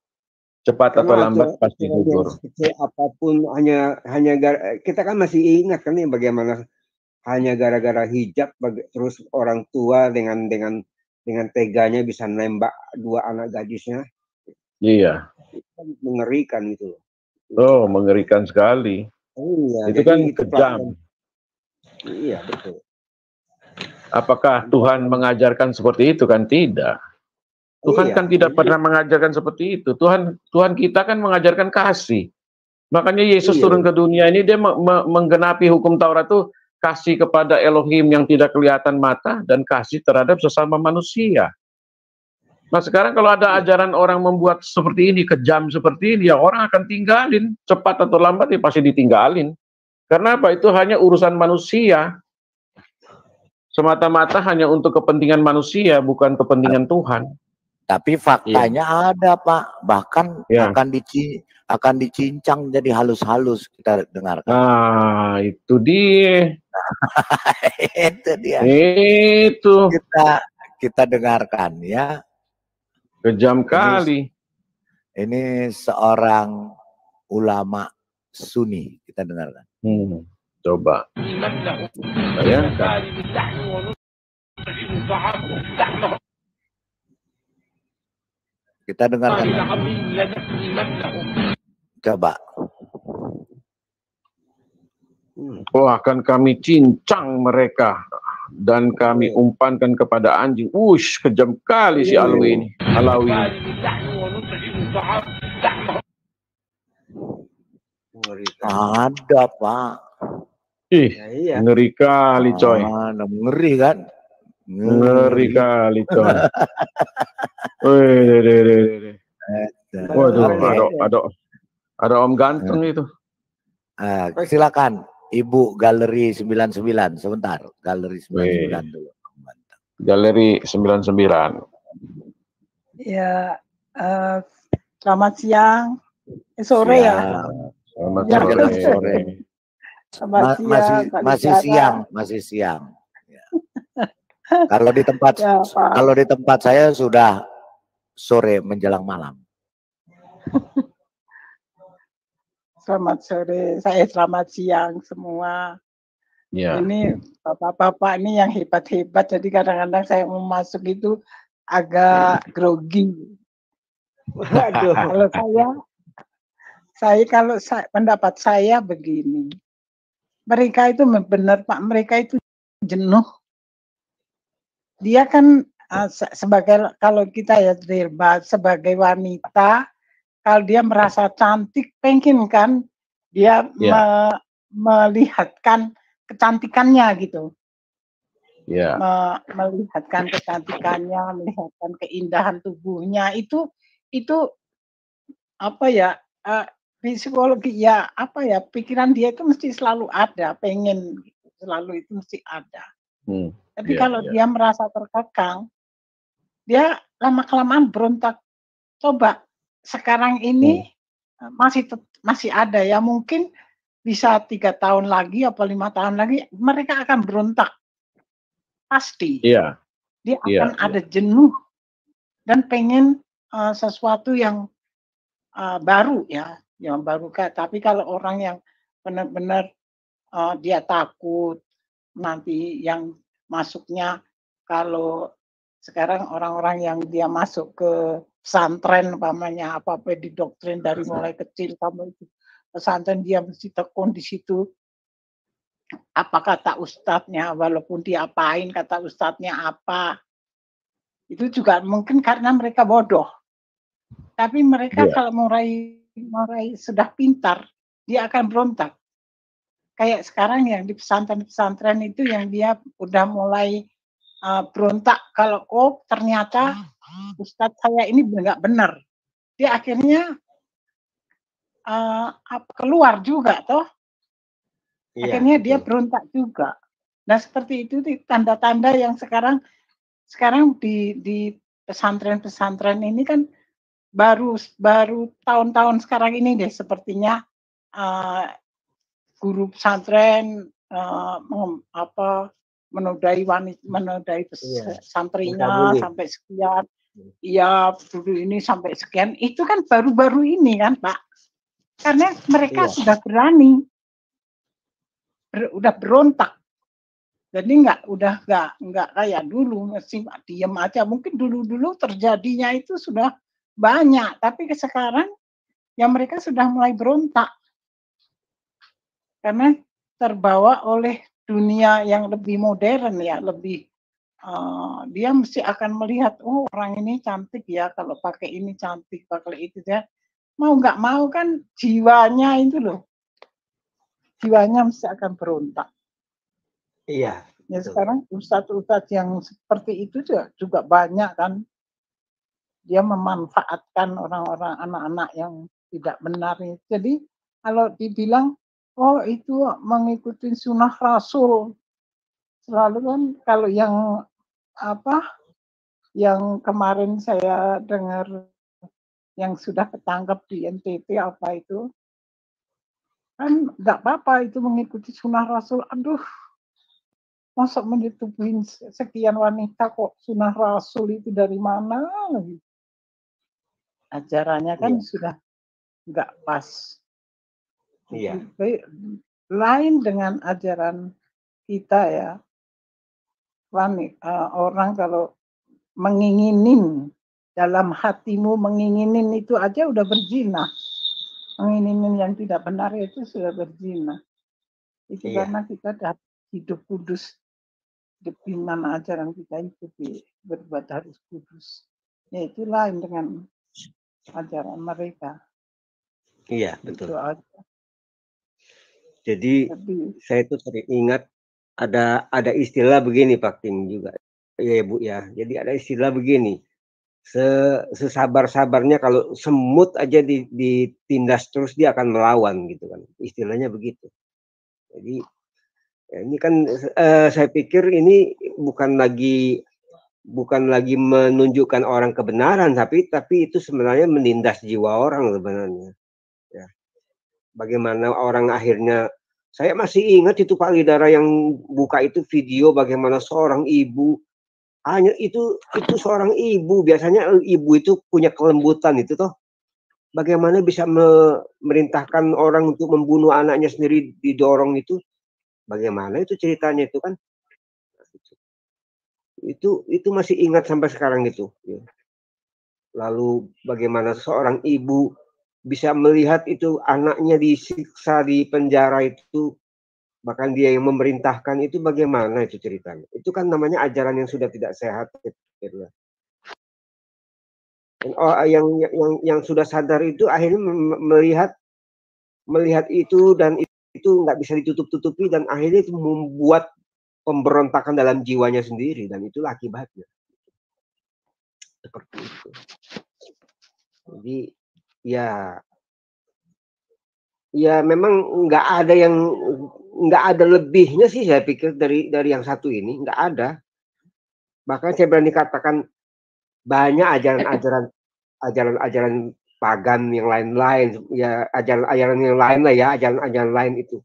cepat atau lambat pasti gugur. Sekecil apapun hanya kita kan masih ingat kan ya bagaimana hanya gara-gara hijab terus orang tua dengan teganya bisa nembak 2 anak gadisnya. Iya. Mengerikan itu. Oh, mengerikan sekali. Iya, itu kan kejam. Iya, betul. Apakah Tuhan mengajarkan seperti itu? Kan tidak. Tuhan kan tidak pernah mengajarkan seperti itu. Tuhan kita kan mengajarkan kasih. Makanya Yesus turun ke dunia ini, dia menggenapi hukum Taurat itu, kasih kepada Elohim yang tidak kelihatan mata dan kasih terhadap sesama manusia. Nah sekarang kalau ada ajaran orang membuat seperti ini, kejam seperti ini, ya orang akan tinggalin. Cepat atau lambat ya pasti ditinggalin. Karena apa? Itu hanya urusan manusia. Semata-mata hanya untuk kepentingan manusia, bukan kepentingan Tuhan. Tapi faktanya ada, Pak. Bahkan akan dicincang jadi halus-halus, kita dengarkan. Nah, itu dia. Itu dia. Itu. Kita dengarkan ya. Kejam kali. Ini seorang ulama Sunni, kita dengarkan. Coba. Bayangkan. Kita dengarkan. Coba. Oh, akan kami cincang mereka dan kami umpankan kepada anjing. Wush, kejam kali si Alawi ini. Ada, Pak. Ngeri kali, coy. Ngeri kan? Ngeri kali, coy. Waduh, ada Om Ganteng itu. Silakan, Ibu Galeri 99, sebentar. Galeri 99 dulu. Galeri 99. Ya, selamat siang. Sore ya. Selamat sore. Selamat siang. Masih siang. Ya. Kalau di tempat saya sudah sore menjelang malam. Selamat sore, saya selamat siang semua. Ya. Ini bapak-bapak ini yang hebat-hebat, jadi kadang-kadang saya mau masuk itu agak grogi. Kalau pendapat saya begini, mereka itu benar Pak, mereka itu jenuh. Dia kan sebagai, kalau kita ya Dirba, sebagai wanita, kalau dia merasa cantik, pengen kan dia melihatkan kecantikannya gitu. Melihatkan kecantikannya, melihatkan keindahan tubuhnya, itu apa ya, psikologi ya, apa ya, pikiran dia itu mesti selalu ada, pengen gitu, selalu itu mesti ada. Tapi kalau dia merasa terkekang, dia lama-kelamaan berontak. Coba sekarang ini masih ada ya, mungkin bisa 3 tahun lagi atau 5 tahun lagi mereka akan berontak. Pasti. Dia akan ada jenuh dan pengen sesuatu yang baru ya, yang baru. Tapi kalau orang yang benar-benar dia takut nanti yang masuknya, kalau sekarang orang-orang yang dia masuk ke pesantren umpamanya apa-apa didoktrin dari mulai kecil kamu itu pesantren, dia mesti tekun di situ. Apa kata ustadznya, walaupun dia apain kata ustadznya apa. Itu juga mungkin karena mereka bodoh. Tapi mereka kalau mulai sudah pintar, dia akan berontak. Kayak sekarang yang di pesantren-pesantren itu yang dia udah mulai berontak kalau ternyata Ustadz saya ini nggak benar. Dia akhirnya keluar juga toh. Akhirnya dia berontak juga. Nah seperti itu tanda-tanda yang sekarang di pesantren-pesantren ini kan baru tahun-tahun sekarang ini deh sepertinya guru pesantren menodai santrinya sampai sekian. Iya, dulu ini sampai sekian. Itu kan baru-baru ini kan, Pak. Karena mereka sudah berani. Udah berontak. Jadi udah nggak kayak dulu mesti diam aja. Mungkin dulu terjadinya itu sudah banyak, tapi sekarang ya mereka sudah mulai berontak. Karena terbawa oleh dunia yang lebih modern ya, lebih dia mesti akan melihat, oh orang ini cantik ya, kalau pakai ini cantik, pakai itu ya. Mau nggak mau kan jiwanya itu loh, jiwanya mesti akan berontak. Iya. Ya sekarang ustadz-ustadz yang seperti itu juga banyak kan, dia memanfaatkan orang-orang anak-anak yang tidak benar. Jadi kalau dibilang oh itu mengikuti sunnah Rasul, selalu kan kalau yang yang kemarin saya dengar yang sudah ketangkap di NTT apa itu kan nggak apa-apa itu mengikuti sunnah Rasul. Aduh, masa menyetubuhin sekian wanita kok sunnah Rasul itu dari mana? Ajarannya kan sudah nggak pas. Iya. Lain dengan ajaran kita ya. Orang kalau menginginin dalam hatimu menginginin itu aja udah berzina. Menginginin yang tidak benar itu sudah berzina. Itu karena kita hidup kudus. Di mana ajaran kita itu berbuat harus kudus. Ya itu lain dengan ajaran mereka. Iya, betul. Itu aja. Jadi saya itu teringat ada istilah begini Pak Tim juga. Ya Bu ya. Jadi ada istilah begini. Sesabar-sabarnya kalau semut aja ditindas terus dia akan melawan gitu kan. Istilahnya begitu. Jadi ya ini kan saya pikir ini bukan lagi menunjukkan orang kebenaran tapi itu sebenarnya menindas jiwa orang sebenarnya. Ya. Bagaimana orang akhirnya saya masih ingat itu Pak Lidara yang buka itu video bagaimana seorang ibu hanya itu seorang ibu, biasanya ibu itu punya kelembutan itu toh. Bagaimana bisa memerintahkan orang untuk membunuh anaknya sendiri didorong itu? Bagaimana itu ceritanya itu kan? Itu masih ingat sampai sekarang itu. Lalu bagaimana seorang ibu bisa melihat itu anaknya disiksa di penjara itu, bahkan dia yang memerintahkan itu, bagaimana itu ceritanya? Itu kan namanya ajaran yang sudah tidak sehat. Yang sudah sadar itu akhirnya melihat itu dan itu nggak bisa ditutup-tutupi dan akhirnya itu membuat pemberontakan dalam jiwanya sendiri dan itulah akibatnya. Seperti itu. Jadi ya memang nggak ada lebihnya sih saya pikir dari yang satu ini, nggak ada. Bahkan saya berani katakan banyak ajaran pagan yang lain-lain, ya ajaran yang lain lah ya, ajaran lain itu.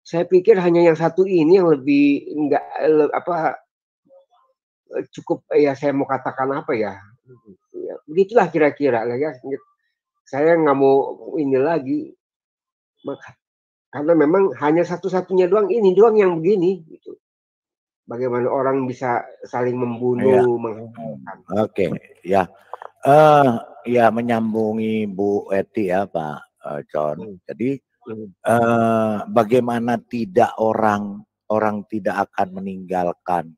Saya pikir hanya yang satu ini yang lebih cukup ya, saya mau katakan apa ya, begitulah kira-kira ya. Saya nggak mau ini lagi, karena memang hanya satu-satunya doang ini doang yang begini gitu. Bagaimana orang bisa saling membunuh, menghancurkan. Oke, ya. Ya menyambungi Bu Eti ya Pak John. Jadi bagaimana tidak orang tidak akan meninggalkan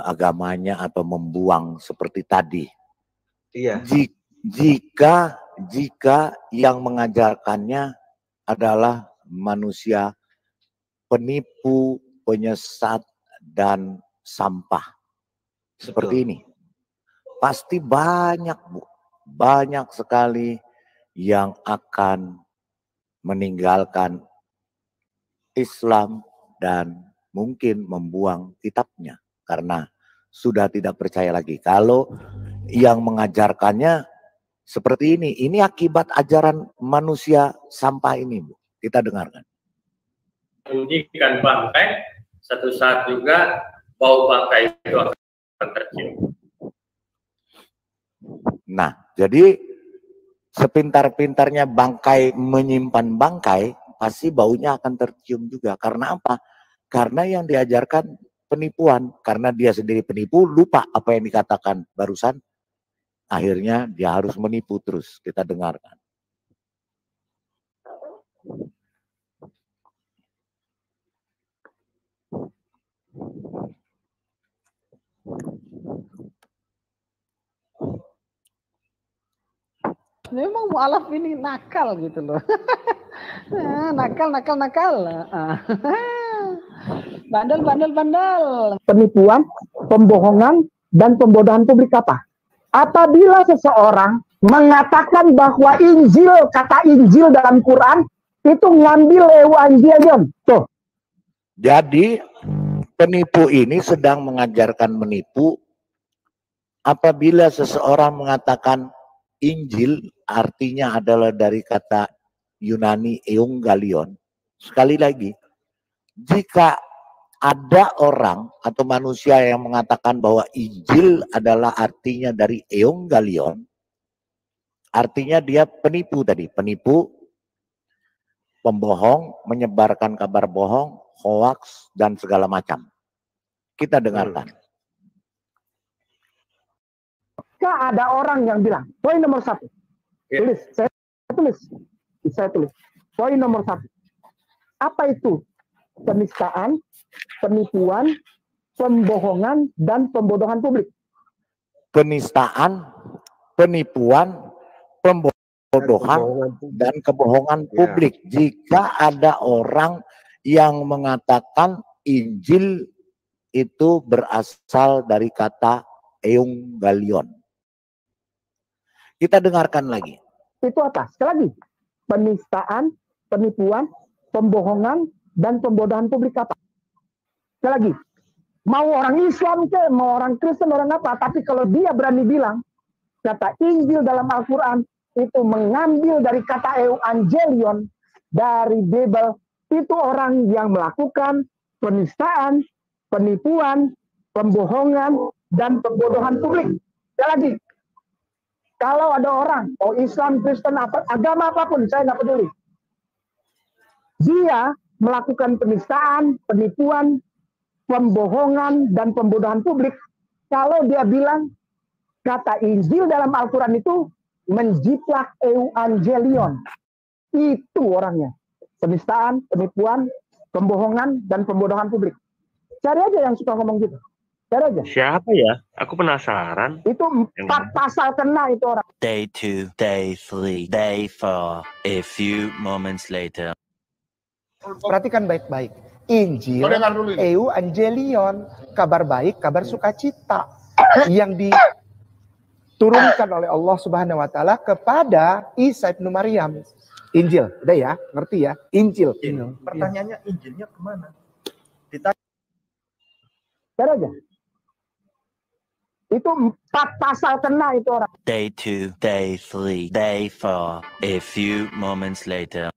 agamanya atau membuang seperti tadi. Iya. Jika yang mengajarkannya adalah manusia penipu, penyesat dan sampah. Seperti ini. pasti banyak, Bu. Banyak sekali yang akan meninggalkan Islam dan mungkin membuang kitabnya karena sudah tidak percaya lagi. Kalau yang mengajarkannya seperti ini akibat ajaran manusia sampah ini, Bu. Kita dengarkan. Menunjukkan bangkai, satu saat juga bau bangkai itu akan tercium. Nah, jadi sepintar-pintarnya bangkai menyimpan bangkai, pasti baunya akan tercium juga. Karena apa? Karena yang diajarkan penipuan. Karena dia sendiri penipu, lupa apa yang dikatakan barusan. Akhirnya dia harus menipu terus. Kita dengarkan. Memang mu'alaf ini nakal gitu loh. nakal. Bandel. Penipuan, pembohongan, dan pembodohan publik apa? Apabila seseorang mengatakan bahwa Injil, kata Injil dalam Quran, itu ngambil Evangelion. Tuh. Jadi, penipu ini sedang mengajarkan menipu apabila seseorang mengatakan Injil artinya adalah dari kata Yunani Evangelion. Sekali lagi, jika ada orang atau manusia yang mengatakan bahwa Injil adalah artinya dari Evangelion, artinya dia penipu tadi. Penipu, pembohong, menyebarkan kabar bohong, hoax, dan segala macam. Kita dengarkan. Ada orang yang bilang, poin nomor 1. Saya tulis. Poin nomor 1. Apa itu? Penistaan, penipuan, pembohongan, dan pembodohan publik. Penistaan, penipuan, pembodohan, dan kebohongan publik. Jika ada orang yang mengatakan Injil itu berasal dari kata Evangelion. Kita dengarkan lagi. Itu apa? Sekali lagi. Penistaan, penipuan, pembohongan, dan pembodohan publik apa? Sekali lagi. Mau orang Islam ke, mau orang Kristen, orang apa. Tapi kalau dia berani bilang, kata Injil dalam Al-Quran, itu mengambil dari kata Evangelion, dari Bible, itu orang yang melakukan penistaan, penipuan, pembohongan, dan pembodohan publik. Sekali lagi. Kalau ada orang, mau Islam, Kristen, agama apapun, saya nggak peduli. Dia melakukan penistaan, penipuan, pembohongan, dan pembodohan publik. Kalau dia bilang, kata Injil dalam Al-Quran itu menjiplak Evangelion. Itu orangnya. Penistaan, penipuan, pembohongan, dan pembodohan publik. Cari aja yang suka ngomong gitu. Cari aja. Siapa ya? Aku penasaran. Itu 4 pasal kena itu orang. Day 2, day 3, day 4. A few moments later. Perhatikan baik-baik. Injil, Evangelion, kabar baik, kabar sukacita yang diturunkan oleh Allah Subhanahu wa taala kepada Isa bin Maryam. Injil, udah ya, ngerti ya? Injil. Pertanyaannya Injilnya kemana? Cari aja. Itu 4 pasal kena itu orang. Day 2, day 3, day 4. A few moments later.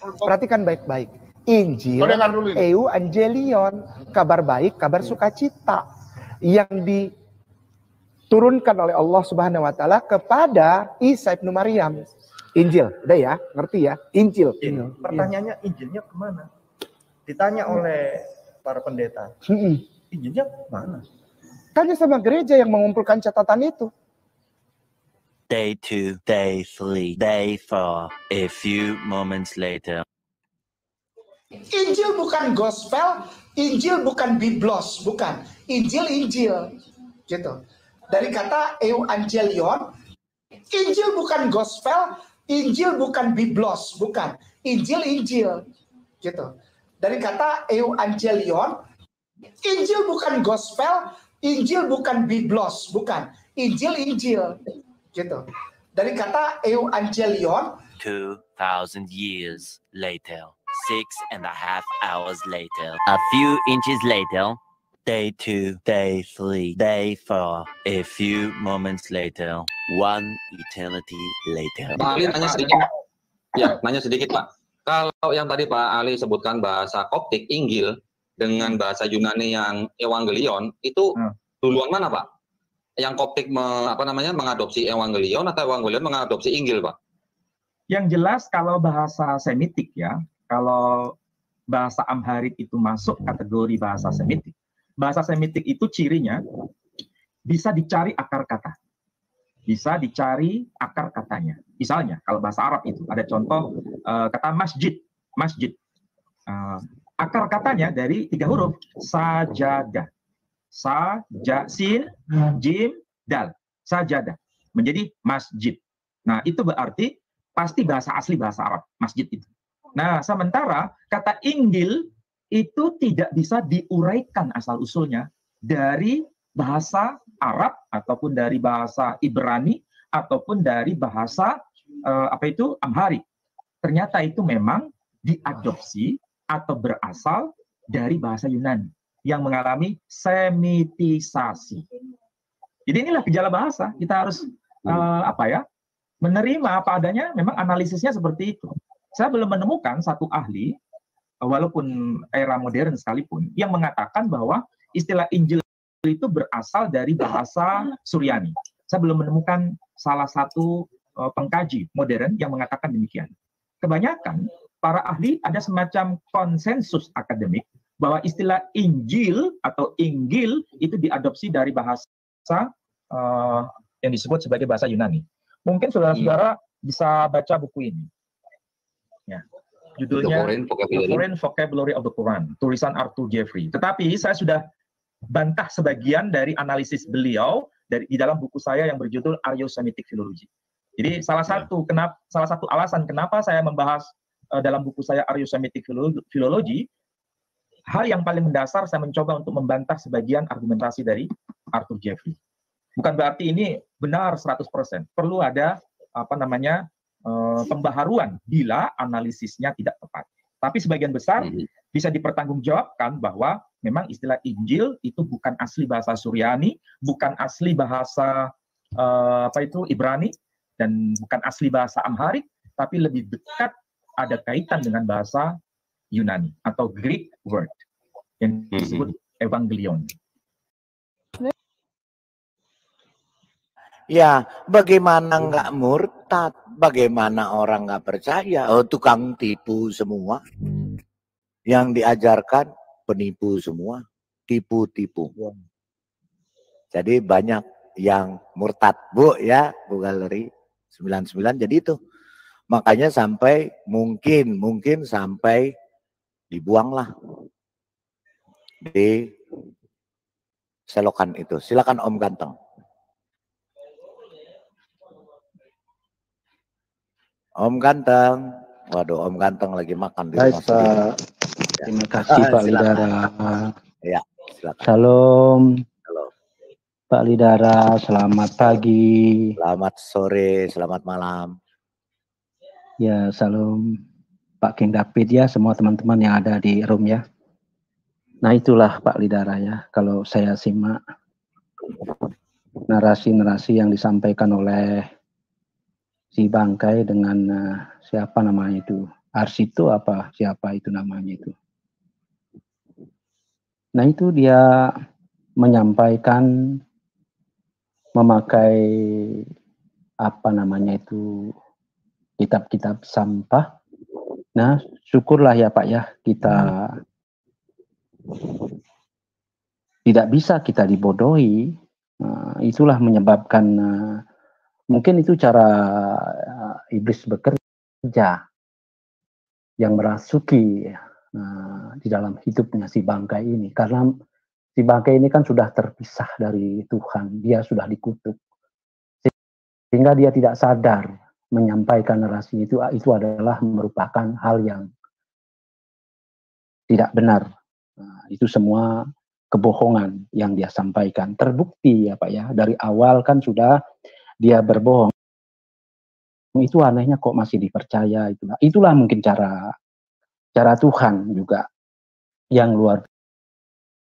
Perhatikan baik-baik. Injil, Evangelion, kabar baik, kabar sukacita yang diturunkan oleh Allah Subhanahu wa taala kepada Isa bin Maryam. Injil, udah ya, ngerti ya? Injil. Pertanyaannya Injilnya kemana? Ditanya oleh para pendeta. Injilnya kemana? Tanya sama gereja yang mengumpulkan catatan itu. Day 2, day 3, day 4. A few moments later. Injil bukan gospel, Injil bukan biblos, bukan. Injil. Gitu. Dari kata Evangelion, Injil bukan gospel, Injil bukan biblos, bukan. Injil. Gitu. Dari kata Evangelion, Injil bukan gospel, Injil bukan biblos, bukan. Injil, gitu. Dari kata euangelion. 2,000 years later, 6.5 hours later, a few inches later, day 2, day 3, day 4, a few moments later, 1 eternity later. Pak Ali nanya sedikit. Ya, nanya sedikit Pak. Kalau yang tadi Pak Ali sebutkan bahasa Koptik, Injil, dengan bahasa Yunani yang Evangelion, itu duluan mana Pak? Yang Koptik mengadopsi Evangelion atau Evangelion mengadopsi Injil Pak? Yang jelas kalau bahasa Semitik ya, kalau bahasa Amharik itu masuk kategori bahasa Semitik. Bahasa Semitik itu cirinya bisa dicari akar kata. Bisa dicari akar katanya. Misalnya kalau bahasa Arab itu ada contoh kata masjid. Akar katanya dari 3 huruf sajadah. Sin, jim, dal. Sajadah. Menjadi masjid. Nah, itu berarti pasti bahasa asli bahasa Arab, masjid itu. Nah, sementara kata Injil itu tidak bisa diuraikan asal-usulnya dari bahasa Arab ataupun dari bahasa Ibrani ataupun dari bahasa Amharik. Ternyata itu memang diadopsi atau berasal dari bahasa Yunani yang mengalami semitisasi. Jadi inilah gejala bahasa. Kita harus menerima apa adanya, memang analisisnya seperti itu. Saya belum menemukan satu ahli, walaupun era modern sekalipun, yang mengatakan bahwa istilah Injil itu berasal dari bahasa Suryani. Saya belum menemukan salah satu pengkaji modern yang mengatakan demikian. Kebanyakan para ahli ada semacam konsensus akademik bahwa istilah Injil atau Inggil itu diadopsi dari bahasa yang disebut sebagai bahasa Yunani. Mungkin saudara-saudara bisa baca buku ini. Ya. Judulnya The Foreign Vocabulary of the Quran, tulisan Arthur Jeffrey. Tetapi saya sudah bantah sebagian dari analisis beliau di dalam buku saya yang berjudul Aryo-Semitic Philology. Jadi salah satu alasan kenapa saya membahas dalam buku saya Aryo-Semitic Philology, hal yang paling mendasar saya mencoba untuk membantah sebagian argumentasi dari Arthur Jeffrey. Bukan berarti ini benar 100%. Perlu ada pembaharuan bila analisisnya tidak tepat. Tapi sebagian besar bisa dipertanggungjawabkan bahwa memang istilah Injil itu bukan asli bahasa Suryani, bukan asli bahasa Ibrani, dan bukan asli bahasa Amharik, tapi lebih dekat ada kaitan dengan bahasa Yunani atau Greek word yang disebut Evangelion. Ya, bagaimana nggak murtad? Bagaimana orang nggak percaya? Oh, tukang tipu semua. Yang diajarkan penipu semua, tipu-tipu. Jadi banyak yang murtad, Bu Galeri 99. Jadi itu makanya sampai mungkin sampai dibuanglah di selokan itu. Silakan Om Ganteng. Om Ganteng, waduh Om Ganteng lagi makan di rumah sendiri. Terima kasih Pak Lidara. Ya, silakan. Salam. Halo. Pak Lidara, selamat pagi. Selamat sore, selamat malam. Ya, salam Pak King David ya, semua teman-teman yang ada di room ya. Nah itulah Pak Lidara ya, kalau saya simak narasi-narasi yang disampaikan oleh si Bangkai dengan siapa namanya itu, Arsito apa siapa itu namanya itu. Nah itu dia menyampaikan memakai apa namanya itu kitab-kitab sampah. Nah syukurlah ya Pak ya, kita tidak bisa kita dibodohi. Itulah menyebabkan mungkin itu cara iblis bekerja yang merasuki di dalam hidupnya si Bangkai ini. Karena si Bangkai ini kan sudah terpisah dari Tuhan, dia sudah dikutuk. Sehingga dia tidak sadar menyampaikan narasi itu adalah merupakan hal yang tidak benar. Itu semua kebohongan yang dia sampaikan. Terbukti ya Pak ya, dari awal kan sudah dia berbohong. Itu anehnya kok masih dipercaya. Itulah mungkin cara Tuhan juga yang luar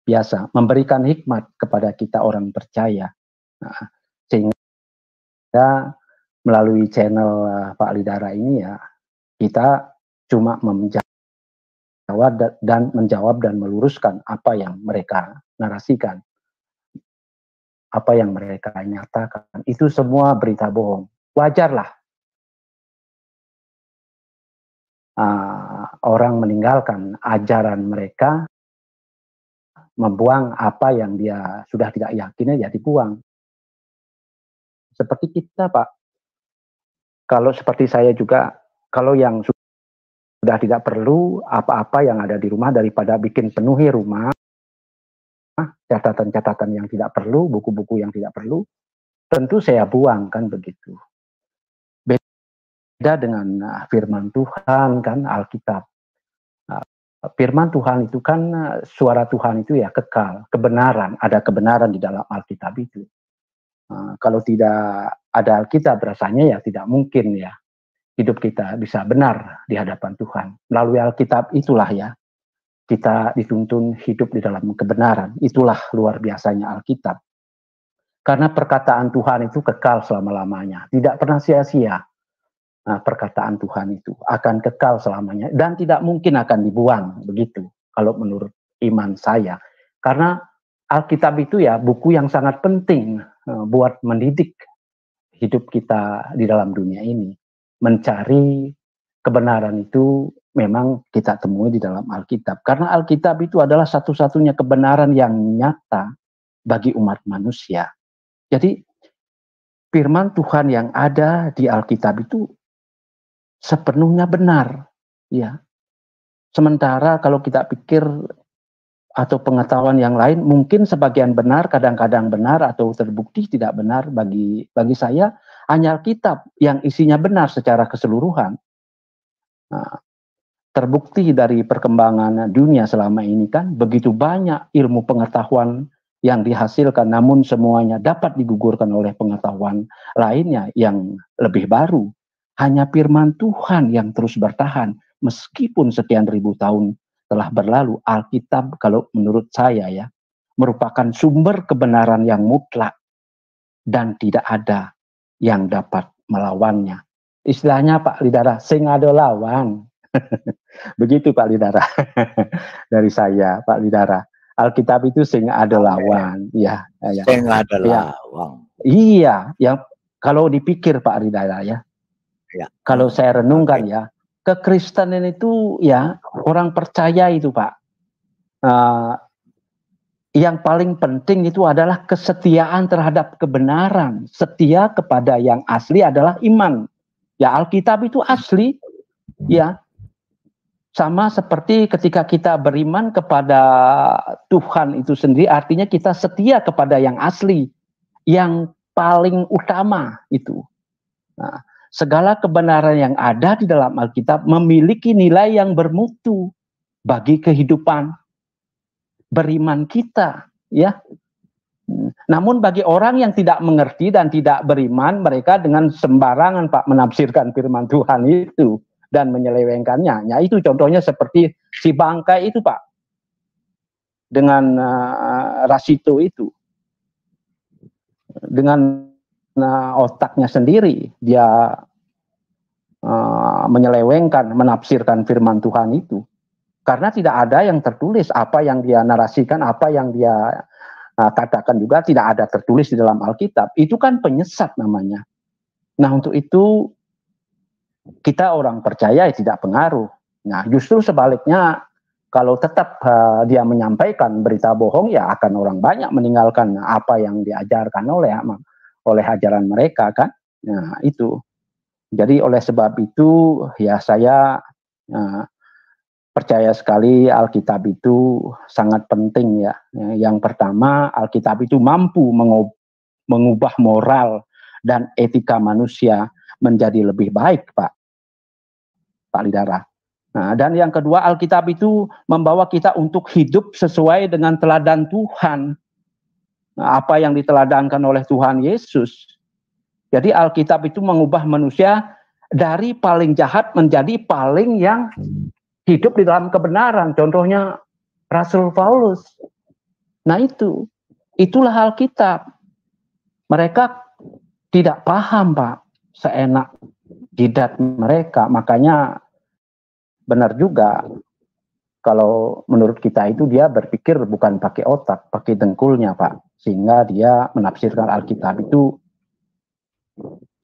biasa, memberikan hikmat kepada kita orang percaya. Nah, sehingga melalui channel Pak Lidara ini ya, kita cuma menjawab dan meluruskan apa yang mereka narasikan, apa yang mereka nyatakan. Itu semua berita bohong. Wajarlah orang meninggalkan ajaran mereka, membuang apa yang dia sudah tidak yakini, ya dibuang. Seperti kita Pak, kalau seperti saya juga, kalau yang sudah tidak perlu apa-apa yang ada di rumah, daripada bikin penuhi rumah, catatan-catatan yang tidak perlu, buku-buku yang tidak perlu, tentu saya buang, kan begitu. Beda dengan firman Tuhan kan, Alkitab. Firman Tuhan itu kan, suara Tuhan itu ya kekal, kebenaran, ada kebenaran di dalam Alkitab itu. Kalau tidak ada Alkitab, rasanya ya tidak mungkin ya hidup kita bisa benar di hadapan Tuhan. Melalui Alkitab itulah ya kita dituntun hidup di dalam kebenaran. Itulah luar biasanya Alkitab. Karena perkataan Tuhan itu kekal selama-lamanya, tidak pernah sia-sia. Perkataan Tuhan itu akan kekal selamanya dan tidak mungkin akan dibuang, begitu kalau menurut iman saya. Karena Alkitab itu ya buku yang sangat penting buat mendidik hidup kita di dalam dunia ini. Mencari kebenaran itu memang kita temui di dalam Alkitab. Karena Alkitab itu adalah satu-satunya kebenaran yang nyata bagi umat manusia. Jadi firman Tuhan yang ada di Alkitab itu sepenuhnya benar, ya. Sementara kalau kita pikir atau pengetahuan yang lain mungkin sebagian benar, kadang-kadang benar atau terbukti tidak benar. Bagi saya hanya Alkitab yang isinya benar secara keseluruhan. Nah, terbukti dari perkembangan dunia selama ini kan begitu banyak ilmu pengetahuan yang dihasilkan, namun semuanya dapat digugurkan oleh pengetahuan lainnya yang lebih baru. Hanya firman Tuhan yang terus bertahan meskipun sekian ribu tahun telah berlalu. Alkitab kalau menurut saya ya merupakan sumber kebenaran yang mutlak dan tidak ada yang dapat melawannya. Istilahnya Pak Lidara, sing ada lawan. Begitu Pak Lidara. Dari saya Pak Lidara. Alkitab itu sing ada lawan, ya. Sing ada lawan. Iya, yang kalau dipikir Pak Lidara ya. Ya. Kalau saya renungkan ya, kekristenan itu ya orang percaya itu Pak. Yang paling penting itu adalah kesetiaan terhadap kebenaran. Setia kepada yang asli adalah iman. Ya Alkitab itu asli, ya. Sama seperti ketika kita beriman kepada Tuhan itu sendiri, artinya kita setia kepada yang asli, yang paling utama itu. Nah, segala kebenaran yang ada di dalam Alkitab memiliki nilai yang bermutu bagi kehidupan beriman kita, ya. Namun bagi orang yang tidak mengerti dan tidak beriman, mereka dengan sembarangan Pak menafsirkan firman Tuhan itu dan menyelewengkannya. Ya itu contohnya seperti si bangkai itu Pak, dengan Rasito itu, dengan otaknya sendiri dia menyelewengkan, menafsirkan firman Tuhan itu. Karena tidak ada yang tertulis, apa yang dia narasikan, apa yang dia katakan juga tidak ada tertulis di dalam Alkitab. Itu kan penyesat namanya. Nah untuk itu kita orang percaya tidak pengaruh. Nah justru sebaliknya, kalau tetap dia menyampaikan berita bohong, ya akan orang banyak meninggalkan apa yang diajarkan oleh ajaran mereka kan. Nah itu. Jadi oleh sebab itu ya saya percaya sekali Alkitab itu sangat penting ya. Yang pertama, Alkitab itu mampu mengubah moral dan etika manusia menjadi lebih baik Pak Lidara. Nah, dan yang kedua, Alkitab itu membawa kita untuk hidup sesuai dengan teladan Tuhan. Nah, apa yang diteladankan oleh Tuhan Yesus. Jadi Alkitab itu mengubah manusia dari paling jahat menjadi paling yang hidup di dalam kebenaran. Contohnya Rasul Paulus. Nah itulah Alkitab. Mereka tidak paham, Pak, seenak jidat mereka. Makanya benar juga kalau menurut kita itu dia berpikir bukan pakai otak, pakai dengkulnya, Pak. Sehingga dia menafsirkan Alkitab itu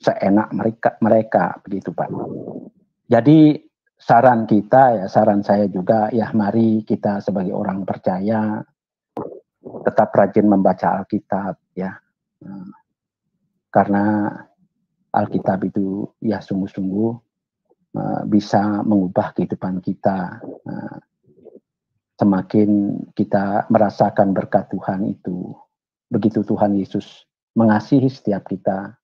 seenak mereka begitu, Pak. Jadi saran kita, saran saya juga, mari kita sebagai orang percaya tetap rajin membaca Alkitab, karena Alkitab itu sungguh-sungguh bisa mengubah kehidupan kita. Semakin kita merasakan berkat Tuhan itu, begitu Tuhan Yesus mengasihi setiap kita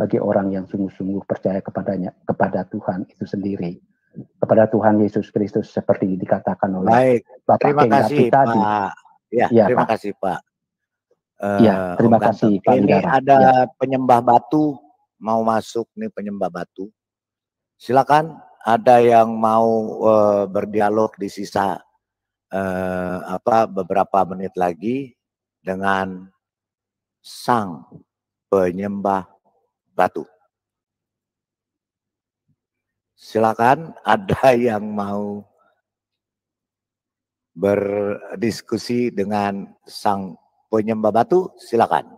bagi orang yang sungguh-sungguh percaya kepada Tuhan itu sendiri, kepada Tuhan Yesus Kristus seperti dikatakan oleh Bapak terima kasih tadi. Pak. Terima kasih Pak. Terima kasih Pak. Ini ada penyembah batu mau masuk nih, penyembah batu. Silakan, ada yang mau berdialog di sisa beberapa menit lagi dengan sang penyembah batu. Silakan, ada yang mau berdiskusi dengan sang penyembah batu, silakan.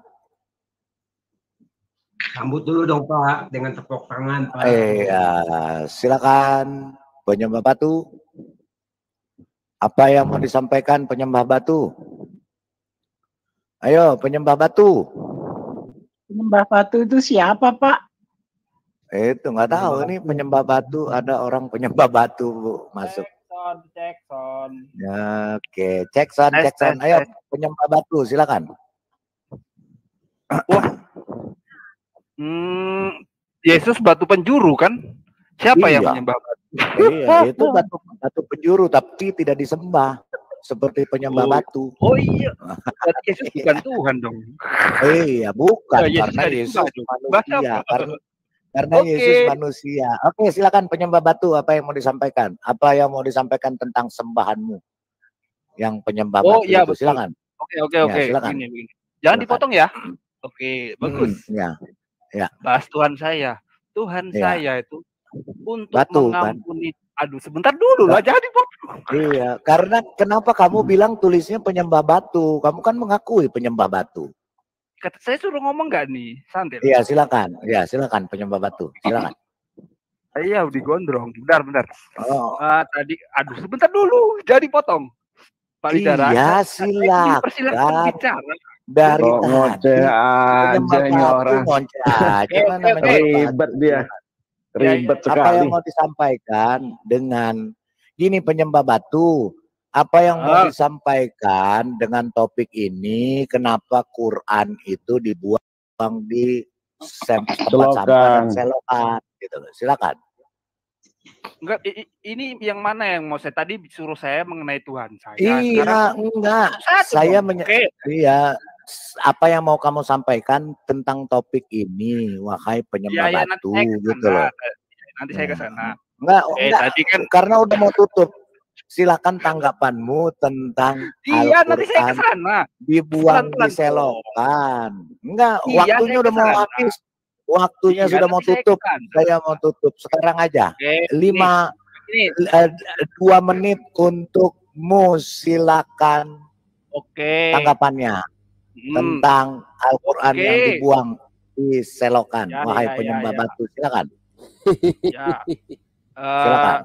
Sambut dulu dong Pak, dengan tepuk tangan Pak. Silakan penyembah batu. Apa yang mau disampaikan penyembah batu? Ayo penyembah batu. Penyembah batu itu siapa Pak? Itu nggak tahu, ini penyembah batu, ada orang penyembah batu Bu, masuk. Jackson. Ya, oke, Jackson. Ayo penyembah batu, silakan. Yesus batu penjuru kan? Siapa yang menyembah batu? Iya, itu batu penjuru tapi tidak disembah seperti penyembah batu. Oh iya, Yesus bukan Tuhan dong. Iya, bukan, karena Yesus manusia. Karena Yesus manusia. Oke, silakan penyembah batu, apa yang mau disampaikan? Apa yang mau disampaikan tentang sembahanmu? Yang penyembah batu iya, itu, silakan. Oke. Silakan. Begini. Jangan dipotong ya. Oke, bagus. Ya. Bahas Tuhan saya. Tuhan saya itu untuk batu, mengampuni. Kan? Aduh, sebentar dulu lah, jangan dipotong. Iya, karena kenapa kamu bilang tulisnya penyembah batu? Kamu kan mengakui penyembah batu. Kata saya suruh ngomong nggak nih, Santil? Iya, silakan. Ya, silakan penyembah batu. Silakan. Iya, digondrong. Bentar. Oh. Tadi, aduh, sebentar dulu, jangan dipotong. Pak Lidara. Iya, silakan. Bicara. Dari ngoceh aja ini orang. Ribet dia. Ribet sekali. Apa yang mau disampaikan dengan gini penyembah batu? Apa yang mau disampaikan dengan topik ini? Kenapa Quran itu dibuang di tempat sampah dan selokan? Gitu. Silakan. Enggak, ini yang mana yang mau saya tadi suruh saya mengenai Tuhan saya. Iya, enggak. Saya iya. Apa yang mau kamu sampaikan tentang topik ini, wahai penyembah batu, gitu loh. Nanti saya ke sana. Enggak, tadi kan karena udah mau tutup. Silakan tanggapanmu tentang nanti saya ke sana. Dibuang di selokan. Enggak, waktunya udah mau habis. Waktunya sudah mau tutup. Saya mau tutup sekarang aja. 2 menit untukmu, silakan. Tanggapannya tentang Al-Quran yang dibuang di selokan, wahai penyembah batu, silakan. Silakan.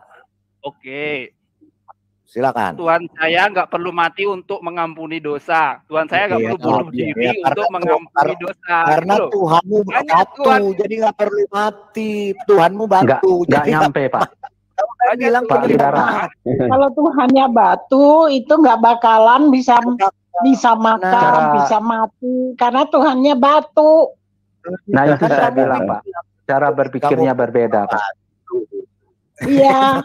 Silakan. Tuhan saya nggak perlu mati untuk mengampuni dosa. Tuhan saya nggak perlu bunuh diri untuk mengampuni dosa. Karena Tuhanmu batu, jadi nggak perlu mati. Tuhanmu batu. Nggak nyampe Pak. Bilang Pak Lidara. Kalau Tuhannya batu itu nggak bakalan bisa makan, bisa mati karena Tuhannya batu. Nah itu saya bilang Pak. Cara berpikirnya berbeda Pak. Iya.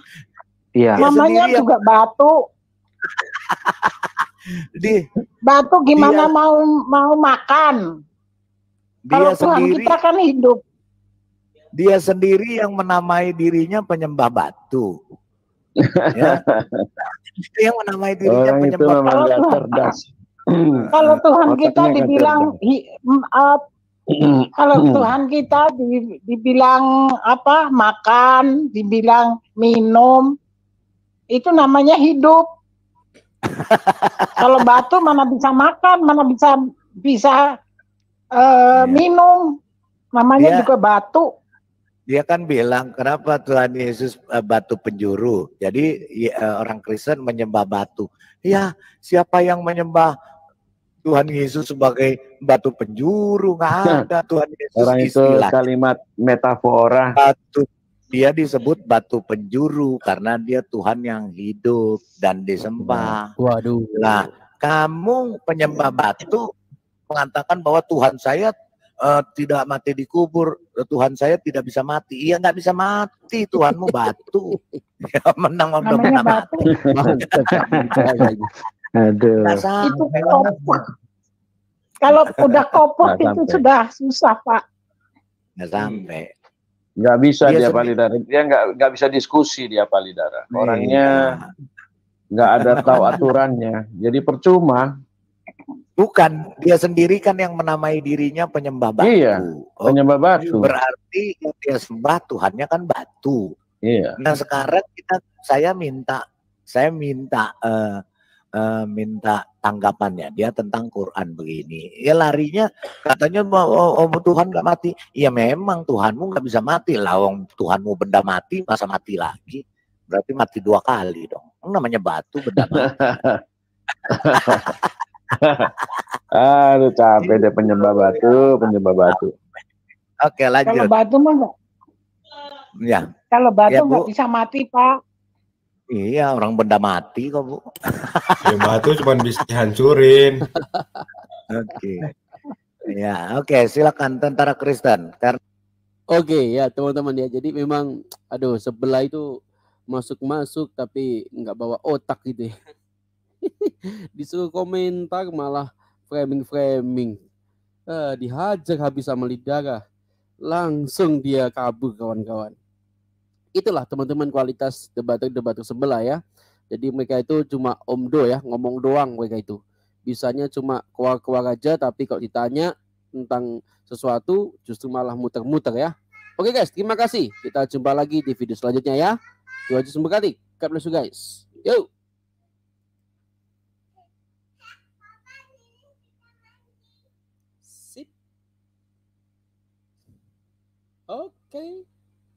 Iya. Namanya juga batu. Batu gimana mau makan? Kalau Tuhan kita kan hidup. Dia sendiri yang menamai dirinya penyembah batu. Ya. Yang menamai dirinya Orang itu penyembah memang batu. nggak cerdas. Kalau Tuhan Otaknya kita nggak dibilang kalau Tuhan kita dibilang apa? Makan, dibilang minum, itu namanya hidup. Kalau batu mana bisa makan, mana bisa minum, namanya juga batu. Dia kan bilang kenapa Tuhan Yesus batu penjuru. Jadi orang Kristen menyembah batu. Ya, siapa yang menyembah Tuhan Yesus sebagai batu penjuru? Nggak ada. Tuhan Yesus Orang itu istilah kalimat metafora. batu. Dia disebut batu penjuru karena dia Tuhan yang hidup dan disembah. Waduh. Nah, kamu penyembah batu mengatakan bahwa Tuhan saya tidak mati dikubur, Tuhan saya tidak bisa mati. Iya, nggak bisa mati, Tuhanmu batu. Ya, menang mati. Aduh. Itu kopok. Kalau udah kopok itu sudah susah, Pak. Nggak sampai. Nggak bisa dia Palidara. Dia nggak bisa diskusi dia Palidara. Orangnya nggak ada tahu aturannya. Jadi percuma. Bukan, dia sendiri kan yang menamai dirinya penyembah batu. Iya, penyembah batu. Berarti yang dia sembah Tuhannya kan batu. Iya. Nah sekarang saya minta tanggapannya dia tentang Quran begini. Ya larinya katanya Tuhan nggak mati. Ya memang Tuhanmu nggak bisa mati lah. Wong Tuhanmu benda mati masa mati lagi. Berarti mati 2 kali dong. Namanya batu benda mati. Aduh capek deh penyembah batu. Oke lanjut. Kalau batu mah enggak. Ya. Kalau batu Ya, nggak Bu. bisa mati, Pak. Iya orang benda mati kok Bu. Ya batu cuma bisa dihancurin. Oke. Ya oke silakan tentara Kristen. Oke ya teman-teman ya. Jadi memang aduh sebelah itu masuk tapi nggak bawa otak gitu ya. Disuruh komentar malah framing. Dihajar habis sama lidah, langsung dia kabur kawan-kawan. Itulah teman-teman kualitas debater sebelah ya. Jadi mereka itu cuma omdo ya, ngomong doang mereka itu. Bisanya cuma keluar-keluar aja, tapi kalau ditanya tentang sesuatu justru malah muter-muter ya. Oke guys, terima kasih. Kita jumpa lagi di video selanjutnya ya. Tuhan Yesus memberkati. God bless you guys. Yo. Okay.